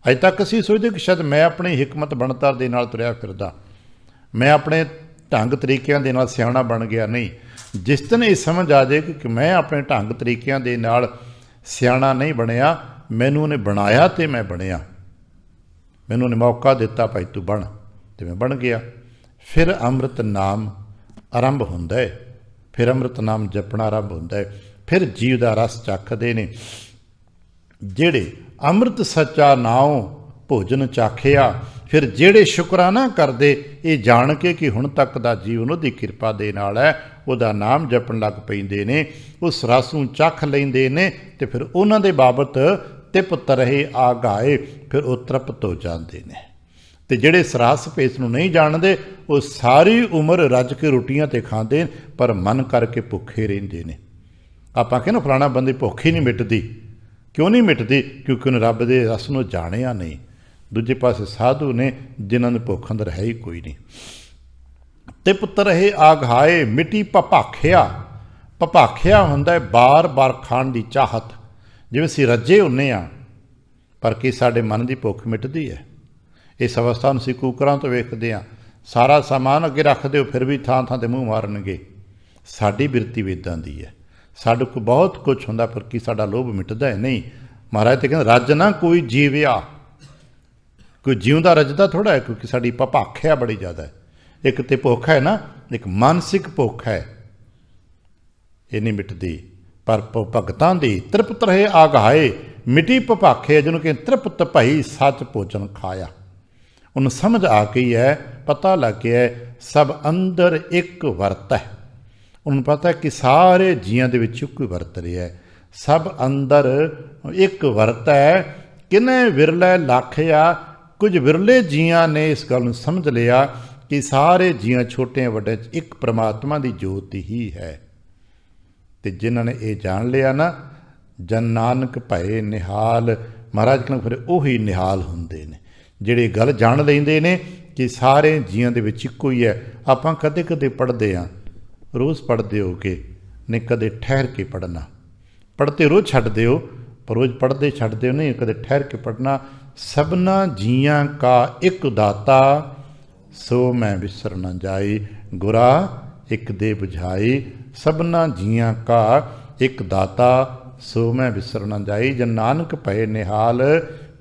ਅਜੇ ਤੱਕ ਅਸੀਂ ਸੋਚਦੇ ਕਿ ਸ਼ਾਇਦ ਮੈਂ ਆਪਣੀ ਹਿਕਮਤ ਬਣਤਰ ਦੇ ਨਾਲ ਤੁਰਿਆ ਫਿਰਦਾ, ਮੈਂ ਆਪਣੇ ਢੰਗ ਤਰੀਕਿਆਂ ਦੇ ਨਾਲ ਸਿਆਣਾ ਬਣ ਗਿਆ। ਨਹੀਂ, ਜਿਸ ਦਿਨ ਇਹ ਸਮਝ ਆ ਜਾਏ ਕਿ ਮੈਂ ਆਪਣੇ ਢੰਗ ਤਰੀਕਿਆਂ ਦੇ ਨਾਲ ਸਿਆਣਾ ਨਹੀਂ ਬਣਿਆ, ਮੈਨੂੰ ਉਹਨੇ ਬਣਾਇਆ ਅਤੇ ਮੈਂ ਬਣਿਆ। ਮੈਨੂੰ ਉਹਨੇ ਮੌਕਾ ਦਿੱਤਾ, ਭਾਈ ਤੂੰ ਬਣ, ਅਤੇ ਮੈਂ ਬਣ ਗਿਆ। ਫਿਰ ਅੰਮ੍ਰਿਤ ਨਾਮ ਆਰੰਭ ਹੁੰਦਾ ਹੈ, ਫਿਰ ਅੰਮ੍ਰਿਤ ਨਾਮ ਜਪਣਾ ਆਰੰਭ ਹੁੰਦਾ ਹੈ। ਫਿਰ ਜੀਵ ਦਾ ਰਸ ਚੱਖਦੇ ਨੇ ਜਿਹੜੇ ਅੰਮ੍ਰਿਤ ਸੱਚਾ ਨਾਉ ਭੋਜਨ ਚਾਖਿਆ। ਫਿਰ ਜਿਹੜੇ ਸ਼ੁਕਰਾਨਾ ਕਰਦੇ ਇਹ ਜਾਣ ਕੇ ਕਿ ਹੁਣ ਤੱਕ ਦਾ ਜੀਵਨ ਉਹਦੀ ਕਿਰਪਾ ਦੇ ਨਾਲ ਹੈ, ਉਹਦਾ ਨਾਮ ਜਪਣ ਲੱਗ ਪੈਂਦੇ ਨੇ, ਉਸ ਰਸ ਨੂੰ ਚੱਖ ਲੈਂਦੇ ਨੇ, ਅਤੇ ਫਿਰ ਉਹਨਾਂ ਦੇ ਬਾਬਤ ਤਿਪਤ ਰਹੇ ਆਗਾਏ, ਫਿਰ ਉਹ ਤ੍ਰਿਪਤ ਹੋ ਜਾਂਦੇ ਨੇ। ਅਤੇ ਜਿਹੜੇ ਇਸ ਰਸ ਭੇਸ ਨੂੰ ਨਹੀਂ ਜਾਣਦੇ, ਉਹ ਸਾਰੀ ਉਮਰ ਰੱਜ ਕੇ ਰੋਟੀਆਂ 'ਤੇ ਖਾਂਦੇ, ਪਰ ਮਨ ਕਰਕੇ ਭੁੱਖੇ ਰਹਿੰਦੇ ਨੇ। ਆਪਾਂ ਕਹਿੰਦੇ ਫਲਾਣਾ ਬੰਦੇ ਭੁੱਖ ਹੀ ਨਹੀਂ ਮਿਟਦੀ। ਕਿਉਂ ਨਹੀਂ ਮਿਟਦੀ? ਕਿਉਂਕਿ ਉਹਨੇ ਰੱਬ ਦੇ ਰਸ ਨੂੰ ਜਾਣਿਆ ਨਹੀਂ। ਦੂਜੇ ਪਾਸੇ ਸਾਧੂ ਨੇ ਜਿਨ੍ਹਾਂ ਨੂੰ ਭੁੱਖ ਅੰਦਰ ਹੈ ਹੀ ਕੋਈ ਨਹੀਂ। ਤਿਪਤ ਰਹੇ ਆਘਾਏ ਮਿੱਟੀ ਭਪਾਖਿਆ। ਭਪਾਖਿਆ ਹੁੰਦਾ ਹੈ ਬਾਰ-ਬਾਰ ਖਾਣ ਦੀ ਚਾਹਤ। ਜਿਵੇਂ ਅਸੀਂ ਰੱਜੇ ਹੁੰਦੇ ਹਾਂ ਪਰ ਕੀ ਸਾਡੇ ਮਨ ਦੀ ਭੁੱਖ ਮਿਟਦੀ ਹੈ? ਇਸ ਅਵਸਥਾ ਨੂੰ ਅਸੀਂ ਕੂਕਰਾਂ ਤੋਂ ਵੇਖਦੇ ਹਾਂ। ਸਾਰਾ ਸਮਾਨ ਅੱਗੇ ਰੱਖ ਦਿਓ ਫਿਰ ਵੀ ਥਾਂ ਥਾਂ 'ਤੇ ਮੂੰਹ ਮਾਰਨਗੇ। ਸਾਡੀ ਬਿਰਤੀ ਵੀ ਇੱਦਾਂ ਦੀ ਹੈ। ਸਾਡੇ ਕੋਲ ਬਹੁਤ ਕੁਛ ਹੁੰਦਾ ਪਰ ਕੀ ਸਾਡਾ ਲੋਭ ਮਿਟਦਾ ਹੈ? ਨਹੀਂ। ਮਹਾਰਾਜ ਤੇ ਕਹਿੰਦੇ ਰੱਜ ਨਾ ਕੋਈ ਜੀਵਿਆ। ਕੋਈ ਜਿਉਂਦਾ ਰੱਜਦਾ ਥੋੜ੍ਹਾ ਹੈ, ਕਿਉਂਕਿ ਸਾਡੀ ਭਪਾਖਿਆ ਬੜੀ ਜ਼ਿਆਦਾ ਹੈ। ਇੱਕ ਤੇ ਭੁੱਖ ਹੈ ਨਾ, ਇੱਕ ਮਾਨਸਿਕ ਭੁੱਖ ਹੈ, ਇਹ ਨਹੀਂ ਮਿਟਦੀ। ਪਰ ਭਗਤਾਂ ਦੀ ਤ੍ਰਿਪਤ ਰਹੇ ਆਗਾਏ, ਮਿਟੀ ਭਪਾਖੇ ਜਿਹਨੂੰ ਕਿ ਤ੍ਰਿਪਤ ਭਈ ਸੱਚ ਭੋਜਨ ਖਾਇਆ। ਉਹਨੂੰ ਸਮਝ ਆ ਗਈ ਹੈ, ਪਤਾ ਲੱਗ ਗਿਆ ਹੈ ਸਭ ਅੰਦਰ ਇੱਕ ਵਰਤ ਹੈ। ਉਹਨੂੰ ਪਤਾ ਹੈ ਕਿ ਸਾਰੇ ਜੀਆਂ ਦੇ ਵਿੱਚ ਇੱਕੋ ਹੀ ਵਰਤ ਰਿਹਾ ਹੈ। ਸਭ ਅੰਦਰ ਇੱਕ ਵਰਤ ਹੈ। ਕਿਨੇ ਵਿਰਲੇ ਲੱਖਿਆ, ਕੁਝ ਵਿਰਲੇ ਜੀਆਂ ਨੇ ਇਸ ਗੱਲ ਨੂੰ ਸਮਝ ਲਿਆ ਕਿ ਸਾਰੇ ਜੀਆਂ ਛੋਟੇ ਵੱਡੇ 'ਚ ਇੱਕ ਪ੍ਰਮਾਤਮਾ ਦੀ ਜੋਤ ਹੀ ਹੈ। ਅਤੇ ਜਿਨ੍ਹਾਂ ਨੇ ਇਹ ਜਾਣ ਲਿਆ ਨਾ, ਜਨ ਨਾਨਕ ਭਏ ਨਿਹਾਲ। ਮਹਾਰਾਜ ਕਹਿੰਦੇ ਫਿਰ ਉਹੀ ਨਿਹਾਲ ਹੁੰਦੇ ਨੇ ਜਿਹੜੇ ਗੱਲ ਜਾਣ ਲੈਂਦੇ ਨੇ ਕਿ ਸਾਰੇ ਜੀਆਂ ਦੇ ਵਿੱਚ ਇੱਕੋ ਹੀ ਹੈ। ਆਪਾਂ ਕਦੇ ਕਦੇ ਪੜ੍ਹਦੇ ਹਾਂ, ਰੋਜ਼ ਪੜ੍ਹਦੇ ਹੋ ਕੇ ਨਹੀਂ, ਕਦੇ ਠਹਿਰ ਕੇ ਪੜ੍ਹਨਾ। ਪੜ੍ਹਦੇ ਰੋਜ਼ ਛੱਡਦੇ ਹੋ ਪਰ ਰੋਜ਼ ਪੜ੍ਹਦੇ ਛੱਡਦੇ ਹੋ ਨਹੀਂ, ਕਦੇ ਠਹਿਰ ਕੇ ਪੜ੍ਹਨਾ। ਸਭਨਾ ਜੀਆਂ ਕਾ ਇੱਕ ਦਾਤਾ, ਸੋ ਮੈਂ ਵਿਸਰ ਨਾ ਜਾਈ, ਗੁਰਾ ਇੱਕ ਦੇ ਬੁਝਾਈ। ਸਭਨਾ ਜੀਆਂ ਕਾ ਇੱਕ ਦਾਤਾ, ਸੋ ਮੈਂ ਵਿਸਰ ਨਾ ਜਾਈ। ਜਨ ਨਾਨਕ ਭਏ ਨਿਹਾਲ,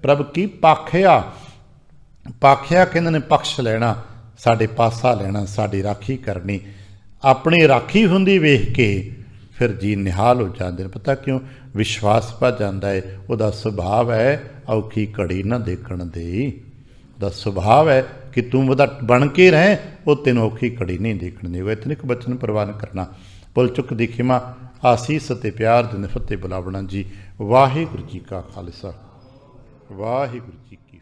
ਪ੍ਰਭ ਕੀ ਪਾਖਿਆ। ਪਾਖਿਆ ਕਹਿੰਦੇ ਨੇ ਪਕਸ਼ ਲੈਣਾ, ਸਾਡੇ ਪਾਸਾ ਲੈਣਾ, ਸਾਡੀ ਰਾਖੀ ਕਰਨੀ। ਆਪਣੀ ਰਾਖੀ ਹੁੰਦੀ ਵੇਖ ਕੇ ਫਿਰ ਜੀ ਨਿਹਾਲ ਹੋ ਜਾਂਦੇ ਨੇ। ਪਤਾ ਕਿਉਂ? ਵਿਸ਼ਵਾਸ ਪਾ ਜਾਂਦਾ ਹੈ। ਉਹਦਾ ਸੁਭਾਵ ਹੈ ਔਖੀ ਘੜੀ ਨਾ ਦੇਖਣ ਦੇ। ਉਹਦਾ ਸੁਭਾਵ ਹੈ ਕਿ ਤੂੰ ਉਹਦਾ ਬਣ ਕੇ ਰਹਿ, ਉਹ ਤੈਨੂੰ ਔਖੀ ਘੜੀ ਨਹੀਂ ਦੇਖਣ ਦੇਗਾ। ਇਤਨੇ ਕੁ ਬਚਨ ਪ੍ਰਵਾਨ ਕਰਨਾ। ਭੁੱਲ ਚੁੱਕ ਦੀ ਖਿਮਾ, ਆਸੀਸ ਅਤੇ ਪਿਆਰ ਦੇ ਫਤਿਹ ਬੁਲਾਵਣਾ ਜੀ। ਵਾਹਿਗੁਰੂ ਜੀ ਕਾ ਖਾਲਸਾ, ਵਾਹਿਗੁਰੂ ਜੀ ਕੀ